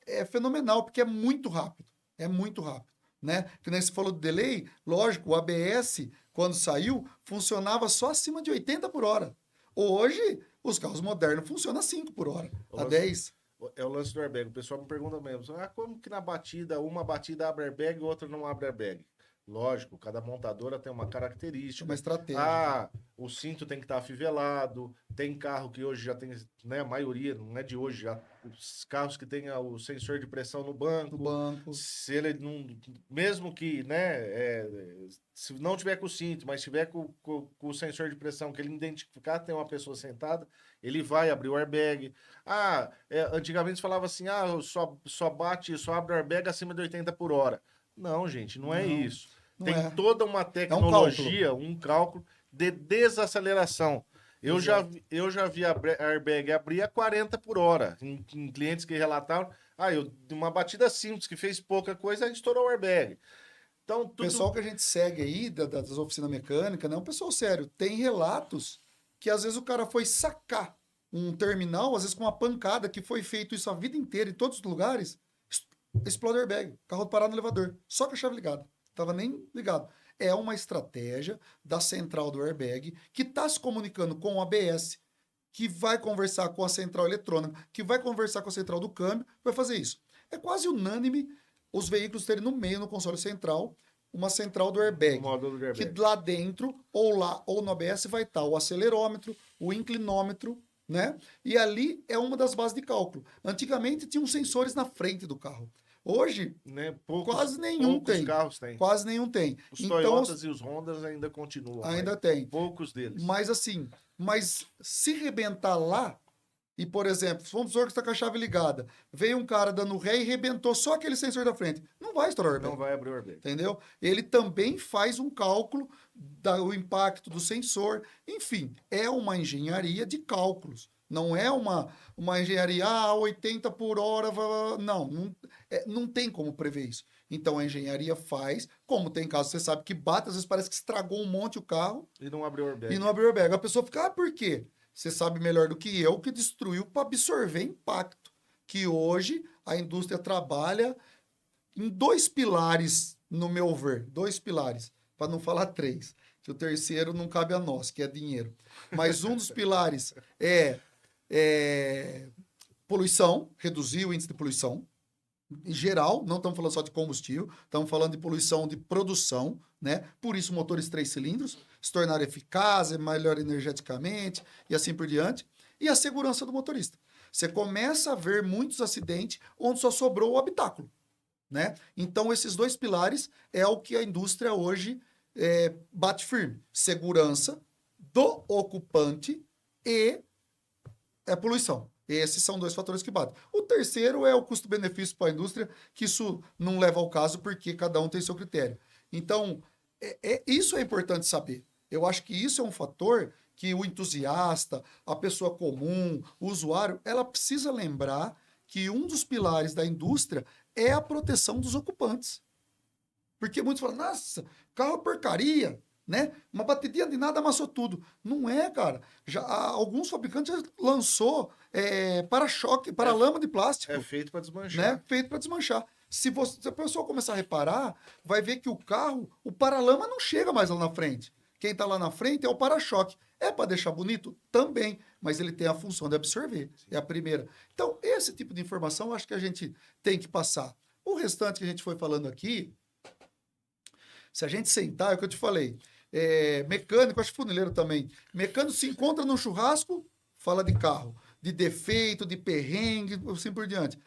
é fenomenal, porque é muito rápido. É muito rápido, né? Que nem você falou do delay, lógico, o ABS, quando saiu, funcionava só acima de 80 por hora. Hoje, os carros modernos funcionam a 5 por hora, a 10. É o lance do airbag. O pessoal me pergunta mesmo, como que na batida, uma batida abre airbag e outra não abre airbag? Lógico, cada montadora tem uma característica. Uma estratégia. O cinto tem que estar afivelado. Tem carro que hoje já tem, né? A maioria, não é de hoje, já. Os carros que tem o sensor de pressão no banco. Se ele não. Mesmo que, né? Se não tiver com o cinto, mas tiver com o sensor de pressão, que ele identificar tem uma pessoa sentada, ele vai abrir o airbag. Antigamente se falava assim: só abre o airbag acima de 80 por hora. Não, gente, não é isso. Tem toda uma tecnologia, um cálculo de desaceleração. Eu já vi a airbag abrir a 40 por hora. Em clientes que relataram, de uma batida simples, que fez pouca coisa, estourou o airbag. Então, O pessoal que a gente segue aí, das oficinas mecânicas, né? Um pessoal sério. Tem relatos que às vezes o cara foi sacar um terminal, às vezes com uma pancada, que foi feito isso a vida inteira, em todos os lugares, explode o airbag, carro parado no elevador, só com a chave ligada, tava nem ligado. É uma estratégia da central do airbag que está se comunicando com o ABS, que vai conversar com a central eletrônica, que vai conversar com a central do câmbio, vai fazer isso. É quase unânime os veículos terem no meio, no console central, uma central do airbag, que lá dentro, ou no ABS, vai estar o acelerômetro, o inclinômetro, né? E ali é uma das bases de cálculo. Antigamente tinham sensores na frente do carro. Hoje, quase nenhum tem. Carros tem. Quase nenhum tem. Os Toyotas e os Hondas ainda continuam. Ainda tem. Poucos deles. Mas assim, se rebentar lá, e, por exemplo, vamos supor que está com a chave ligada, veio um cara dando ré e rebentou só aquele sensor da frente. Não vai estourar o airbag. Não vai abrir o airbag. Entendeu? Ele também faz um cálculo do impacto do sensor. Enfim, é uma engenharia de cálculos. Não é uma engenharia 80 por hora. Não tem como prever isso. Então a engenharia faz, como tem casos, você sabe que bate, às vezes parece que estragou um monte o carro E não abriu o airbag. e não abriu o airbag. A pessoa fica, por quê? Você sabe melhor do que eu que destruiu para absorver impacto. Que hoje a indústria trabalha em dois pilares, no meu ver. Dois pilares, para não falar três. Que o terceiro não cabe a nós, que é dinheiro. Mas um dos pilares é poluição, reduzir o índice de poluição. Em geral, não estamos falando só de combustível, estamos falando de poluição de produção, né? Por isso, motores 3 cilindros se tornaram eficazes, melhor energeticamente e assim por diante. E a segurança do motorista. Você começa a ver muitos acidentes onde só sobrou o habitáculo, né? Então, esses dois pilares é o que a indústria hoje bate firme. Segurança do ocupante e poluição. Esses são dois fatores que batem. O terceiro é o custo-benefício para a indústria, que isso não leva ao caso, porque cada um tem seu critério. Então, isso é importante saber. Eu acho que isso é um fator que o entusiasta, a pessoa comum, o usuário, ela precisa lembrar que um dos pilares da indústria é a proteção dos ocupantes. Porque muitos falam, nossa, carro é porcaria, né? Uma bateria de nada amassou tudo. Não é, cara. Alguns fabricantes já lançou para-choque, para-lama de plástico. É feito para desmanchar. Né? Feito para desmanchar. Se a pessoa começar a reparar, vai ver que o carro, o para-lama não chega mais lá na frente. Quem está lá na frente é o para-choque. É para deixar bonito? Também. Mas ele tem a função de absorver. É a primeira. Então, esse tipo de informação eu acho que a gente tem que passar. O restante que a gente foi falando aqui, se a gente sentar, é o que eu te falei. Mecânico, acho que funileiro também. Mecânico se encontra num churrasco, fala de carro. De defeito, de perrengue, assim por diante.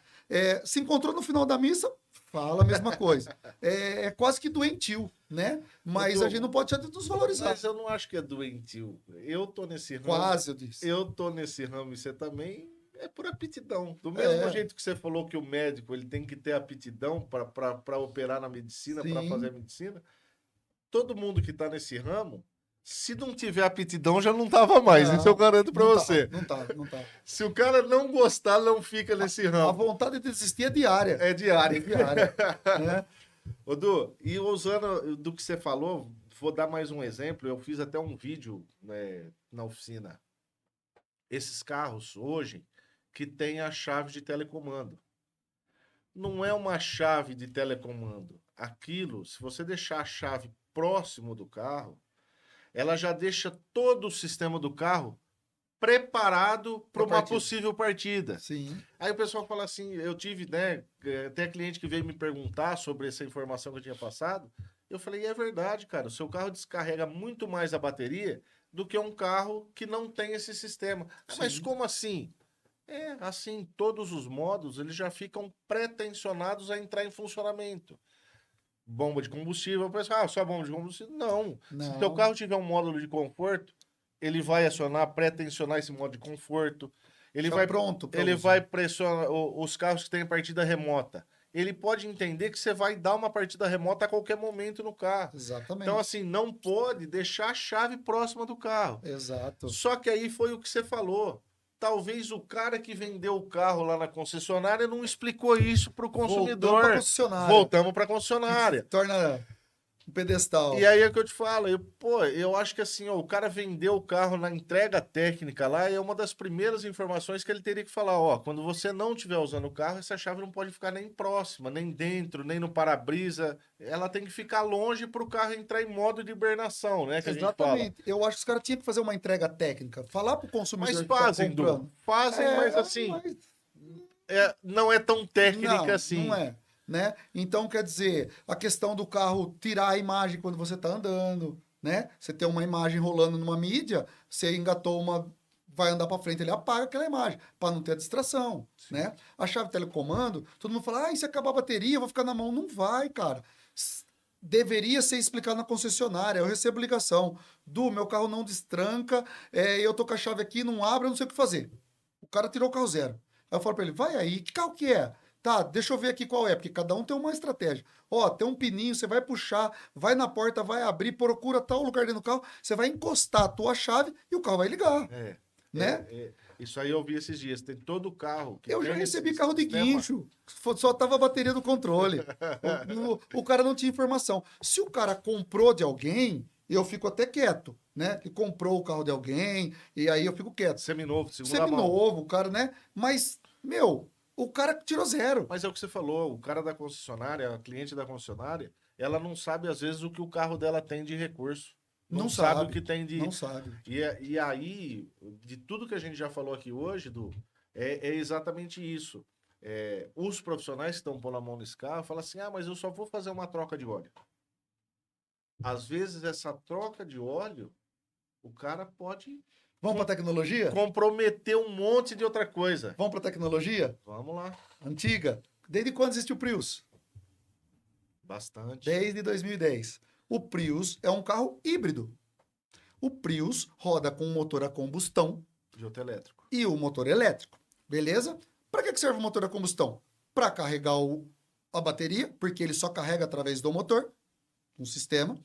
Se encontrou no final da missa, fala a mesma coisa. É quase que doentio, né? Mas a gente não pode desvalorizar. Mas eu não acho que é doentio. Eu tô nesse ramo. Quase, eu disse. Eu tô nesse ramo e você também. É por aptidão. Do mesmo jeito que você falou que o médico ele tem que ter aptidão para operar na medicina, para fazer a medicina. Todo mundo que está nesse ramo, se não tiver aptidão, já não estava mais. Isso eu garanto para você. Não tá. Se o cara não gostar, não fica nesse ramo. A vontade de desistir é diária. É diária. Né? Ô, Du, e usando do que você falou, vou dar mais um exemplo. Eu fiz até um vídeo na oficina. Esses carros hoje que tem a chave de telecomando. Não é uma chave de telecomando. Aquilo, se você deixar a chave próximo do carro, ela já deixa todo o sistema do carro preparado para uma possível partida. Sim. Aí o pessoal fala assim, eu tive, né, até cliente que veio me perguntar sobre essa informação que eu tinha passado, eu falei, é verdade, cara, o seu carro descarrega muito mais a bateria do que um carro que não tem esse sistema. Mas como assim? Assim, todos os modos, eles já ficam pré-tensionados a entrar em funcionamento. Bomba de combustível, o pessoal, só bomba de combustível? Não. Se o seu carro tiver um módulo de conforto, ele vai acionar, pré-tensionar esse modo de conforto. Ele vai pressionar os carros que têm partida remota. Ele pode entender que você vai dar uma partida remota a qualquer momento no carro. Exatamente. Então, assim, não pode deixar a chave próxima do carro. Exato. Só que aí foi o que você falou. Talvez o cara que vendeu o carro lá na concessionária não explicou isso para o consumidor. Voltamos para a concessionária. Torna um pedestal. E aí é o que eu te falo. Eu acho que assim, o cara vendeu o carro na entrega técnica lá e é uma das primeiras informações que ele teria que falar. Quando você não estiver usando o carro, essa chave não pode ficar nem próxima, nem dentro, nem no para-brisa. Ela tem que ficar longe para o carro entrar em modo de hibernação, né? Que Exatamente. Eu acho que os caras tinham que fazer uma entrega técnica. Falar para o consumidor. Mas fazem, Du. Fazem, mas assim. Não é tão técnica assim. Não é. Né? Então, quer dizer, a questão do carro tirar a imagem quando você está andando, né? Você tem uma imagem rolando numa mídia, você engatou vai andar para frente, ele apaga aquela imagem, para não ter a distração, né? A chave de telecomando, todo mundo fala, e se acabar a bateria, eu vou ficar na mão. Não vai, cara. Deveria ser explicado na concessionária. Eu recebo ligação, meu carro não destranca, eu tô com a chave aqui, não abre, eu não sei o que fazer. O cara tirou o carro zero. Aí eu falo pra ele, vai aí, que carro que é? Tá, deixa eu ver aqui qual é, porque cada um tem uma estratégia. Ó, tem um pininho, você vai puxar, vai na porta, vai abrir, procura tal lugar dentro do carro, você vai encostar a tua chave e o carro vai ligar, É, né? isso aí eu vi esses dias. Tem todo carro que Eu já tem esse recebi carro de sistema. guincho, só tava a bateria do controle. O cara não tinha informação. Se o cara comprou de alguém, eu fico até quieto, né? Ele comprou o carro de alguém, e aí eu fico quieto. Seminovo, de segunda mão. Seminovo, o cara, né? Mas, meu, o cara tirou zero. Mas é o que você falou, o cara da concessionária, a cliente da concessionária, ela não sabe às vezes o que o carro dela tem de recurso. Não, Não sabe o sabe, que tem de. não sabe. E aí, de tudo que a gente já falou aqui hoje, Du, é exatamente isso. Os profissionais que estão pondo a mão nesse carro falam assim: ah, mas eu só vou fazer uma troca de óleo. Às vezes, essa troca de óleo, o cara pode Vamos para tecnologia? comprometer um monte de outra coisa. Vamos para tecnologia? Vamos lá. Antiga. Desde quando existe o Prius? Bastante. Desde 2010. O Prius é um carro híbrido. O Prius roda com um motor a combustão Piloto elétrico. e o motor elétrico. Beleza? Para que serve o motor a combustão? Para carregar a bateria, porque ele só carrega através do motor, um sistema,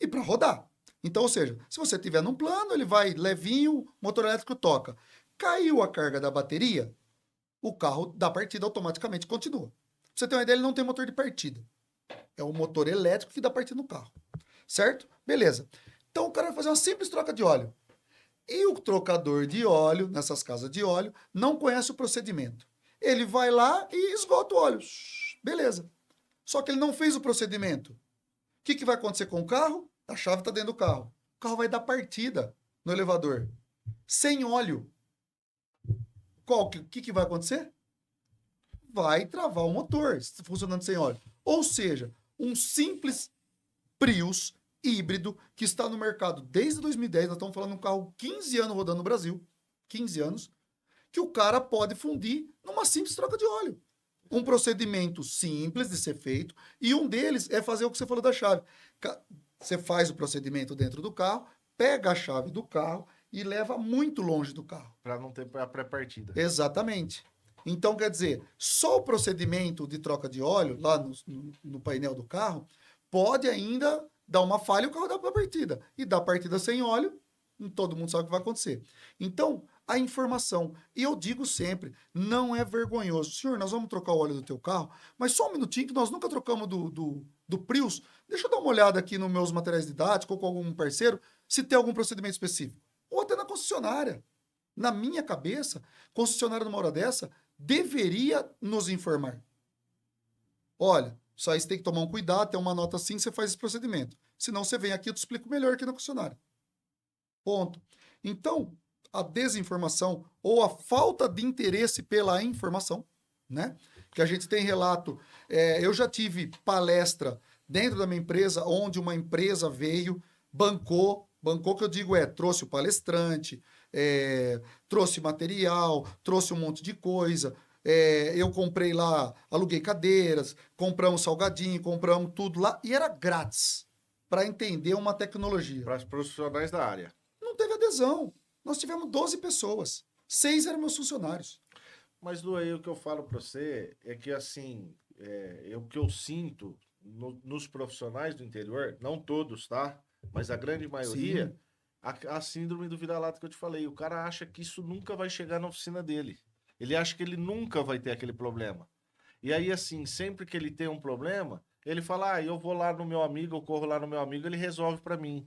e para rodar. Então, ou seja, se você tiver num plano, ele vai levinho, o motor elétrico toca. Caiu a carga da bateria, o carro dá partida automaticamente, continua. Pra você ter uma ideia, ele não tem motor de partida. É o motor elétrico que dá partida no carro. Certo? Beleza. Então o cara vai fazer uma simples troca de óleo. E o trocador de óleo, nessas casas de óleo, não conhece o procedimento. Ele vai lá e esgota o óleo. Beleza. Só que ele não fez o procedimento. O que vai acontecer com o carro? A chave está dentro do carro. O carro vai dar partida no elevador. Sem óleo. O que vai acontecer? Vai travar o motor funcionando sem óleo. Ou seja, um simples Prius híbrido que está no mercado desde 2010, nós estamos falando de um carro 15 anos rodando no Brasil, 15 anos, que o cara pode fundir numa simples troca de óleo. Um procedimento simples de ser feito, e um deles é fazer o que você falou da chave. Você faz o procedimento dentro do carro, pega a chave do carro e leva muito longe do carro. Para não ter a pré-partida. Exatamente. Então, quer dizer, só o procedimento de troca de óleo lá no painel do carro pode ainda dar uma falha e o carro dá para partida. E dá partida sem óleo, todo mundo sabe o que vai acontecer. Então, a informação. E eu digo sempre, não é vergonhoso. Senhor, nós vamos trocar o óleo do teu carro, mas só um minutinho que nós nunca trocamos do Prius. Deixa eu dar uma olhada aqui nos meus materiais didáticos ou com algum parceiro, se tem algum procedimento específico. Ou até na concessionária. Na minha cabeça, concessionária numa hora dessa deveria nos informar. Olha, só isso tem que tomar um cuidado, tem uma nota assim, você faz esse procedimento. Senão você vem aqui, eu te explico melhor aqui na concessionária. Ponto. Então, a desinformação ou a falta de interesse pela informação, né? Que a gente tem relato. Eu já tive palestra dentro da minha empresa, onde uma empresa veio, bancou que eu digo trouxe o palestrante, trouxe material, trouxe um monte de coisa. Eu comprei lá, aluguei cadeiras, compramos salgadinho, compramos tudo lá, e era grátis, para entender uma tecnologia. Para os profissionais da área. Não teve adesão. Nós tivemos 12 pessoas. 6 eram meus funcionários. Mas, Lu, aí o que eu falo para você é que, assim, o que eu sinto nos profissionais do interior, não todos, tá? Mas a grande maioria, a síndrome do vira-lata que eu te falei. O cara acha que isso nunca vai chegar na oficina dele. Ele acha que ele nunca vai ter aquele problema. E aí, assim, sempre que ele tem um problema, ele fala, eu vou lá no meu amigo, eu corro lá no meu amigo, ele resolve para mim.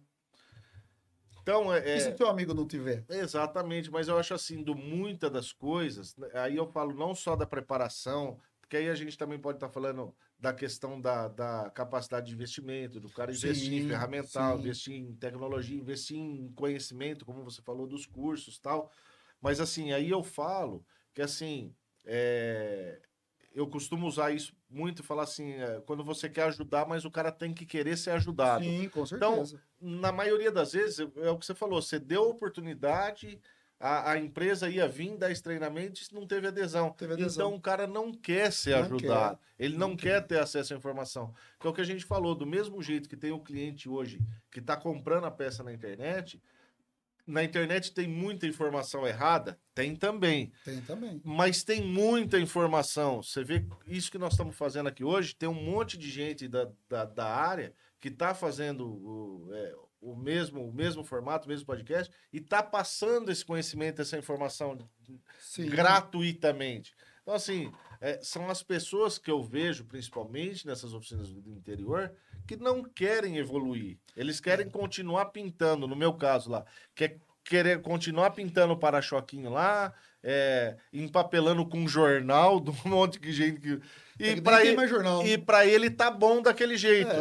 Então, E se o teu amigo não tiver? Exatamente, mas eu acho assim, muitas das coisas, aí eu falo não só da preparação, porque aí a gente também pode estar falando da questão da capacidade de investimento, do cara investir em ferramental, investir em tecnologia, investir em conhecimento, como você falou, dos cursos e tal. Mas assim, aí eu falo que assim, eu costumo usar isso muito e falar assim, quando você quer ajudar, mas o cara tem que querer ser ajudado. Sim, com certeza. Então, na maioria das vezes, é o que você falou, você deu a oportunidade, a empresa ia vir dar esse treinamento e não teve adesão. Então, o cara não quer ser ajudado. Ele não quer ter acesso à informação. Que é o que a gente falou, do mesmo jeito que tem o cliente hoje que está comprando a peça na internet, Na internet tem muita informação errada? Tem também. Tem também. Mas tem muita informação. Você vê isso que nós estamos fazendo aqui hoje, tem um monte de gente da área que está fazendo o mesmo formato, o mesmo podcast, e está passando esse conhecimento, essa informação Sim. gratuitamente. Então, assim, são as pessoas que eu vejo, principalmente nessas oficinas do interior, que não querem evoluir. Eles querem continuar pintando, no meu caso lá, querer continuar pintando o para-choquinho lá, empapelando com jornal de um monte de gente que... Nem tem mais jornal. E para ele tá bom daquele jeito.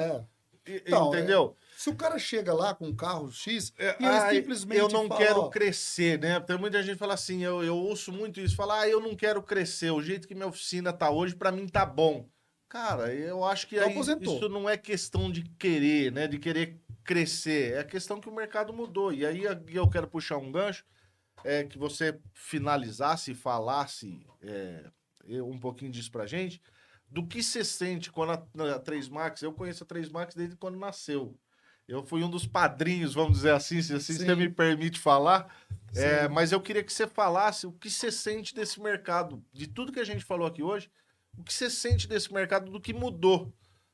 Então, entendeu? Se o cara chega lá com um carro X e ele simplesmente eu não fala, quero crescer, né? Tem muita gente que fala assim, eu ouço muito isso, fala, eu não quero crescer, o jeito que minha oficina tá hoje, pra mim tá bom. Cara, eu acho que aí, isso não é questão de querer, né? De querer crescer, é a questão que o mercado mudou. E aí eu quero puxar um gancho, que você finalizasse, falasse um pouquinho disso pra gente, do que você sente quando a 3 Max, eu conheço a 3 Max desde quando nasceu. Eu fui um dos padrinhos, vamos dizer assim, se assim você me permite falar. Mas eu queria que você falasse o que você sente desse mercado, de tudo que a gente falou aqui hoje, o que você sente desse mercado, do que mudou,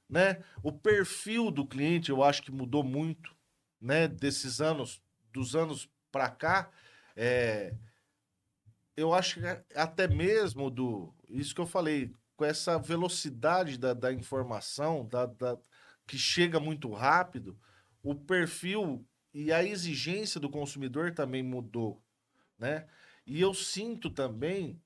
né? O perfil do cliente, eu acho que mudou muito, né? Dos anos para cá. Eu acho que até mesmo isso que eu falei, com essa velocidade da informação, que chega muito rápido, o perfil e a exigência do consumidor também mudou, né? E eu sinto também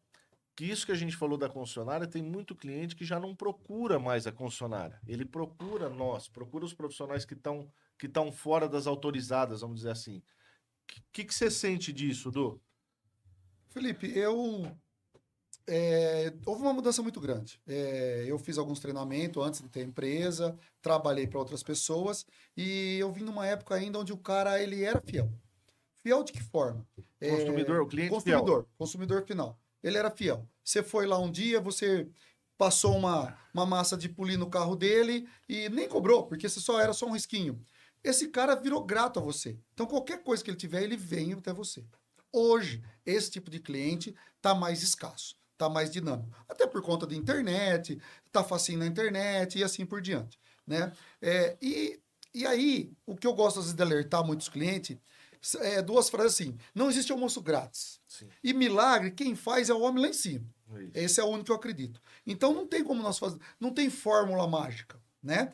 que isso que a gente falou da concessionária, tem muito cliente que já não procura mais a concessionária. Ele procura procura os profissionais que estão fora das autorizadas, vamos dizer assim. O que você sente disso, Du? Felipe, houve uma mudança muito grande. Eu fiz alguns treinamentos antes de ter empresa, trabalhei para outras pessoas e eu vim numa época ainda onde o cara ele era fiel. Fiel de que forma? Consumidor, o cliente fiel. Consumidor final. Ele era fiel. Você foi lá um dia, você passou uma massa de polir no carro dele e nem cobrou, porque era só um risquinho. Esse cara virou grato a você. Então qualquer coisa que ele tiver, ele vem até você. Hoje, esse tipo de cliente está mais escasso. Está mais dinâmico. Até por conta da internet, está facinho na internet e assim por diante. Né? E aí, o que eu gosto às vezes de alertar muitos clientes, duas frases assim, não existe almoço grátis. Sim. E milagre, quem faz é o homem lá em cima. Isso. Esse é o único que eu acredito. Então não tem como nós fazer, não tem fórmula mágica. Né?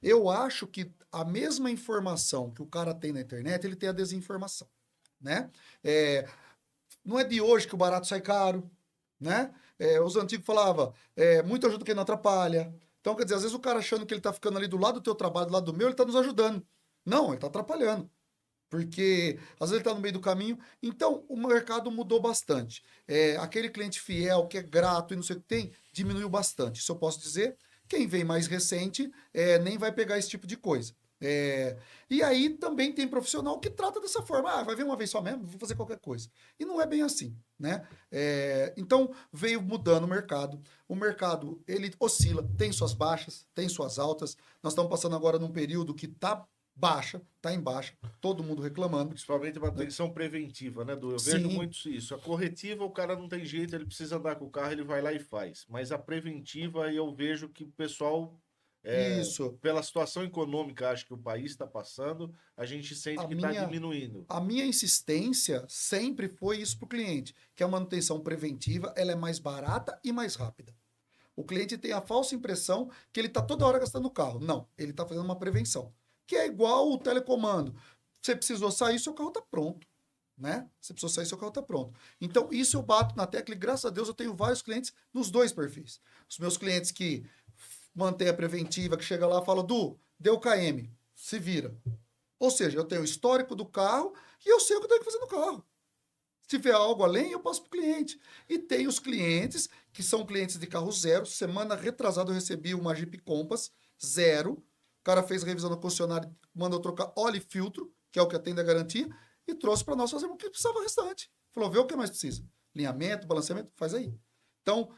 Eu acho que a mesma informação que o cara tem na internet, ele tem a desinformação. Né? Não é de hoje que o barato sai caro. Né? Os antigos falavam, muito ajuda quem não atrapalha. Então, quer dizer, às vezes o cara achando que ele tá ficando ali do lado do teu trabalho, do lado do meu, ele tá nos ajudando. Não, ele tá atrapalhando. Porque às vezes ele tá no meio do caminho. Então, o mercado mudou bastante. Aquele cliente fiel, que é grato e não sei o que tem, diminuiu bastante. Isso eu posso dizer. Quem vem mais recente nem vai pegar esse tipo de coisa. E aí também tem profissional que trata dessa forma. Vai vir uma vez só mesmo, vou fazer qualquer coisa. E não é bem assim, né? Então veio mudando o mercado. O mercado, ele oscila, tem suas baixas, tem suas altas. Nós estamos passando agora num período que tá baixa, tá em baixa, todo mundo reclamando. Principalmente uma atenção preventiva, né, Du? Eu vejo muito isso. A corretiva, o cara não tem jeito, ele precisa andar com o carro, ele vai lá e faz. Mas a preventiva, eu vejo que o pessoal... Isso. Pela situação econômica, acho que o país está passando, a gente sente que está diminuindo. A minha insistência sempre foi isso para o cliente, que a manutenção preventiva ela é mais barata e mais rápida. O cliente tem a falsa impressão que ele está toda hora gastando o carro. Não, ele está fazendo uma prevenção, que é igual o telecomando. Você precisou sair, seu carro está pronto. Né? Você precisou sair, seu carro está pronto. Então, isso eu bato na tecla e, graças a Deus, eu tenho vários clientes nos dois perfis. Os meus clientes que mantém a preventiva, que chega lá e fala, deu KM, se vira. Ou seja, eu tenho o histórico do carro e eu sei o que eu tenho que fazer no carro. Se tiver algo além, eu passo para o cliente. E tem os clientes que são clientes de carro zero. Semana retrasada eu recebi uma Jeep Compass zero. O cara fez revisão no concessionário, mandou trocar óleo e filtro, que é o que atende a garantia, e trouxe para nós fazer o que precisava o restante. Falou, vê o que mais precisa. Alinhamento, balanceamento, faz aí. Então,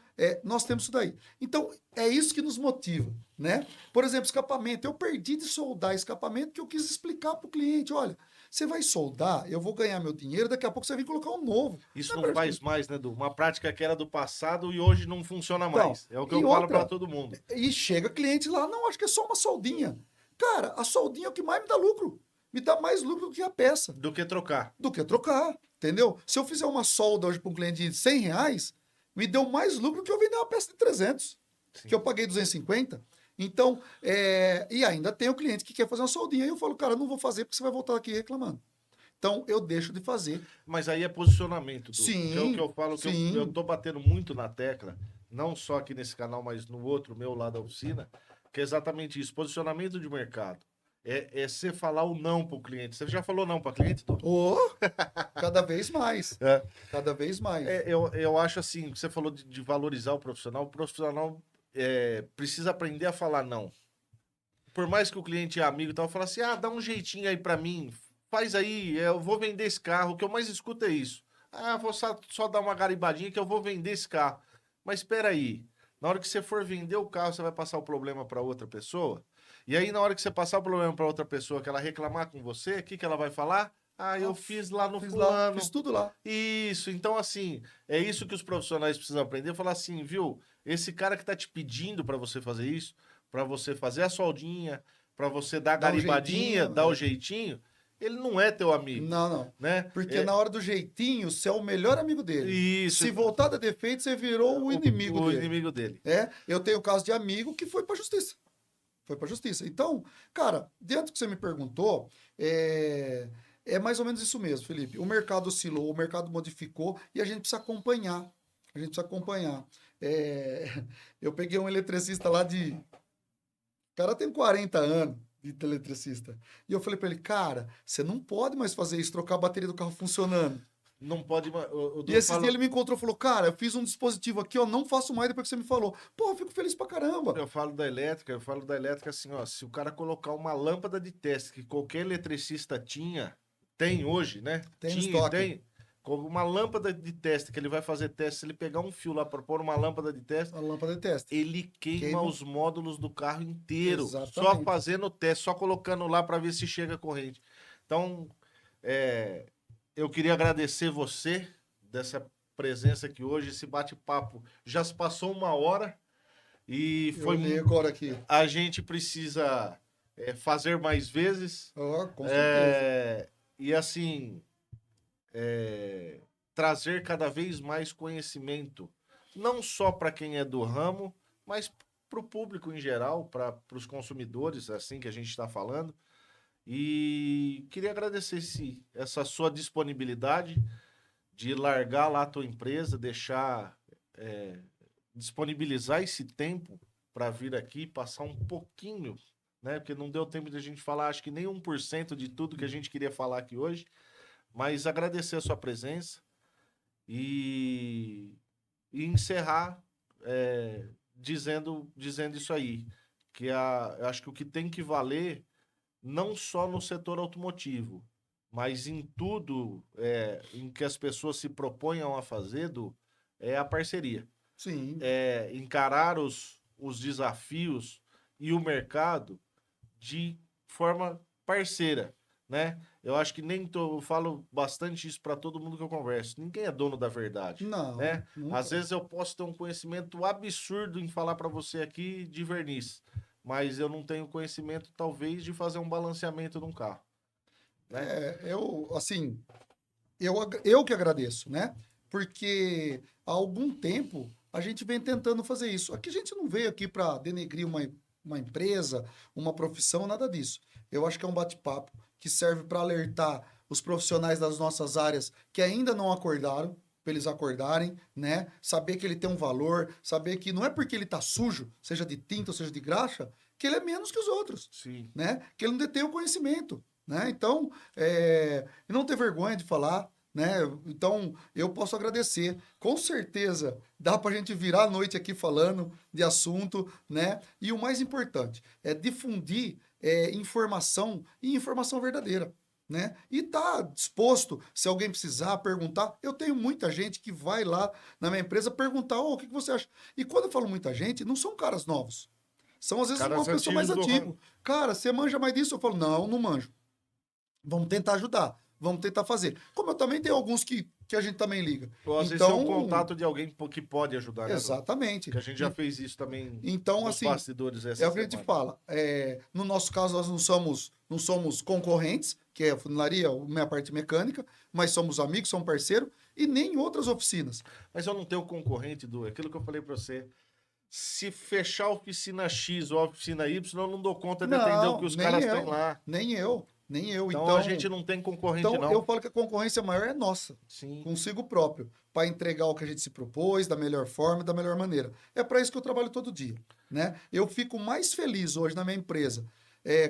nós temos isso daí. Então, é isso que nos motiva, né? Por exemplo, escapamento. Eu perdi de soldar escapamento que eu quis explicar para o cliente. Olha, Você vai soldar, eu vou ganhar meu dinheiro, daqui a pouco você vai vir colocar um novo. Isso Não é não verdade? faz mais, né, Du? Uma prática que era do passado e hoje não funciona Então, mais. É o que e eu falo para outra, todo mundo. e chega cliente lá, não, acho que é só uma soldinha. Cara, a soldinha é o que mais me dá lucro. Me dá mais lucro do que a peça, Do que trocar. do que trocar, entendeu? Se eu fizer uma solda hoje para um cliente de R$ 100, me deu mais lucro que eu vender uma peça de 300, Sim. que eu paguei 250. Então, e ainda tem o cliente que quer fazer uma soldinha, e eu falo, cara, eu não vou fazer porque você vai voltar aqui reclamando. Então, eu deixo de fazer. Mas aí é posicionamento, Du. Que é o que Sim, eu falo, que eu sim. tô batendo muito na tecla, não só aqui nesse canal, mas no outro, meu lá da oficina, que é exatamente isso, posicionamento de mercado. É você falar o não pro cliente. Você já falou não para cliente, Du? Oh, cada vez mais. É. Cada vez mais. Eu acho assim, você falou de valorizar o profissional precisa aprender a falar não. Por mais que o cliente é amigo e tal, fala assim, dá um jeitinho aí pra mim, faz aí, eu vou vender esse carro, o que eu mais escuto é isso. Vou só dar uma garibadinha que eu vou vender esse carro. Mas espera aí, na hora que você for vender o carro, você vai passar o problema pra outra pessoa? E aí, na hora que você passar o problema pra outra pessoa, que ela reclamar com você, o que que ela vai falar? Eu fiz lá no Fiz lá, fulano. fiz tudo lá. Isso, então assim, é isso que os profissionais precisam aprender, falar assim, viu? Esse cara que tá te pedindo pra você fazer isso, pra você fazer a soldinha, pra você dar a Dá um garibadinha, jeitinho. dar o jeitinho, ele não é teu amigo, Não, não. né? Porque na hora do jeitinho, você é o melhor amigo dele. Isso, Se voltar a dar defeito, você virou o inimigo o dele. inimigo dele. Eu tenho o caso de amigo que foi pra justiça. Foi pra justiça. Então, cara, dentro do que você me perguntou, é mais ou menos isso mesmo, Felipe. O mercado oscilou, o mercado modificou e a gente precisa acompanhar. A gente precisa acompanhar. Eu peguei um eletricista lá de. O cara tem 40 anos de eletricista. E eu falei pra ele, cara, você não pode mais fazer isso, trocar a bateria do carro funcionando. Não pode. E esse dia ele me encontrou e falou, cara, eu fiz um dispositivo aqui, ó, não faço mais depois que você me falou. Pô, eu fico feliz pra caramba. Eu falo da elétrica assim, ó, se o cara colocar uma lâmpada de teste que qualquer eletricista tem hoje, né? Tem no Tinha e estoque. tem. Com uma lâmpada de teste, que ele vai fazer teste, se ele pegar um fio lá para pôr uma lâmpada de teste, A lâmpada de teste. ele queima os módulos do carro inteiro. Exatamente. Só fazendo o teste, só colocando lá para ver se chega a corrente. Então, eu queria agradecer você dessa presença aqui hoje, esse bate-papo. Já se passou 1 hora e Eu foi olhei agora aqui. a gente precisa fazer mais vezes. Com certeza. E assim, trazer cada vez mais conhecimento, não só para quem é do ramo, mas para o público em geral, para os consumidores, assim que a gente está falando. E queria agradecer essa sua disponibilidade de largar lá a tua empresa, disponibilizar esse tempo para vir aqui, passar um pouquinho, né? Porque não deu tempo de a gente falar, acho que nem 1% de tudo que a gente queria falar aqui hoje. Mas agradecer a sua presença e encerrar dizendo isso aí. Que eu acho que o que tem que valer, não só no setor automotivo, mas em tudo em que as pessoas se proponham a fazer, é a parceria. Sim. Encarar os desafios e o mercado de forma parceira, né? Eu acho que eu falo bastante isso para todo mundo que eu converso. Ninguém é dono da verdade, Não. né? Nunca. Às vezes eu posso ter um conhecimento absurdo em falar para você aqui de verniz, mas eu não tenho conhecimento talvez de fazer um balanceamento num carro, né? Eu que agradeço, né? Porque há algum tempo a gente vem tentando fazer isso. Aqui a gente não veio aqui para denegrir uma empresa, uma profissão, nada disso. Eu acho que é um bate-papo que serve para alertar os profissionais das nossas áreas que ainda não acordaram, para eles acordarem, né? Saber que ele tem um valor, saber que não é porque ele tá sujo, seja de tinta ou seja de graxa, que ele é menos que os outros, Sim. né? Que ele não detém o conhecimento, né? Então, não ter vergonha de falar, né? Então, eu posso agradecer. Com certeza, dá para a gente virar a noite aqui falando de assunto, né? E o mais importante é difundir informação e informação verdadeira, né? E tá disposto, se alguém precisar perguntar, eu tenho muita gente que vai lá na minha empresa perguntar, o que você acha? E quando eu falo muita gente, não são caras novos. São às vezes Caras uma pessoa mais antigos do antiga. ramo. Cara, você manja mais disso? Eu falo, não manjo. Vamos tentar ajudar, vamos tentar fazer. Como eu também tenho alguns que a gente também liga. Ou às vezes é um contato de alguém que pode ajudar, né, Dom? Exatamente. Que a gente já fez isso também Então, nos assim, bastidores essa é o que a gente semana. fala. No nosso caso, nós não somos concorrentes, que é a funilaria, a minha parte mecânica, mas somos amigos, somos parceiros, e nem em outras oficinas. Mas eu não tenho concorrente, do aquilo que eu falei pra você. Se fechar a oficina X ou a oficina Y, eu não dou conta de atender o que os caras têm lá. Nem eu, nem eu. Então a gente não tem concorrente, Então, não. eu falo que a concorrência maior é nossa, Sim. consigo próprio, para entregar o que a gente se propôs da melhor forma e da melhor maneira. É para isso que eu trabalho todo dia, né? Eu fico mais feliz hoje na minha empresa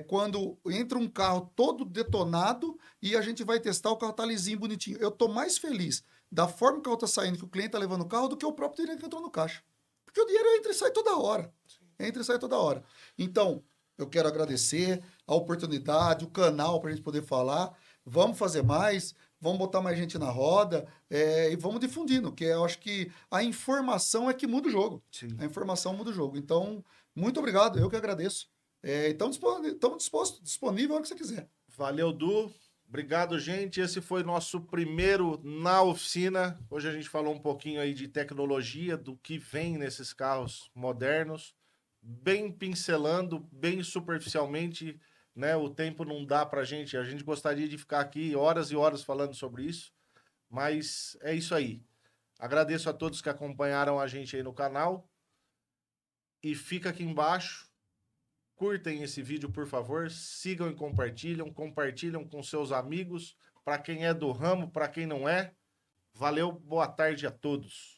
quando entra um carro todo detonado e a gente vai testar, o carro tá lisinho, bonitinho. Eu tô mais feliz da forma que o carro tá saindo, que o cliente tá levando o carro, do que o próprio dinheiro que entrou no caixa. Porque o dinheiro entra e sai toda hora. Entra e sai toda hora. Então, eu quero agradecer a oportunidade, o canal para a gente poder falar. Vamos fazer mais, vamos botar mais gente na roda e vamos difundindo, que eu acho que a informação é que muda o jogo. Sim. A informação muda o jogo. Então, muito obrigado, eu que agradeço. Estamos disponível a hora que você quiser. Valeu, Du. Obrigado, gente. Esse foi nosso primeiro na oficina. Hoje a gente falou um pouquinho aí de tecnologia, do que vem nesses carros modernos, bem pincelando, bem superficialmente, né? O tempo não dá pra gente. A gente gostaria de ficar aqui horas e horas falando sobre isso, mas é isso aí. Agradeço a todos que acompanharam a gente aí no canal e fica aqui embaixo. Curtem esse vídeo, por favor, sigam e compartilham com seus amigos, para quem é do ramo, para quem não é. Valeu, boa tarde a todos.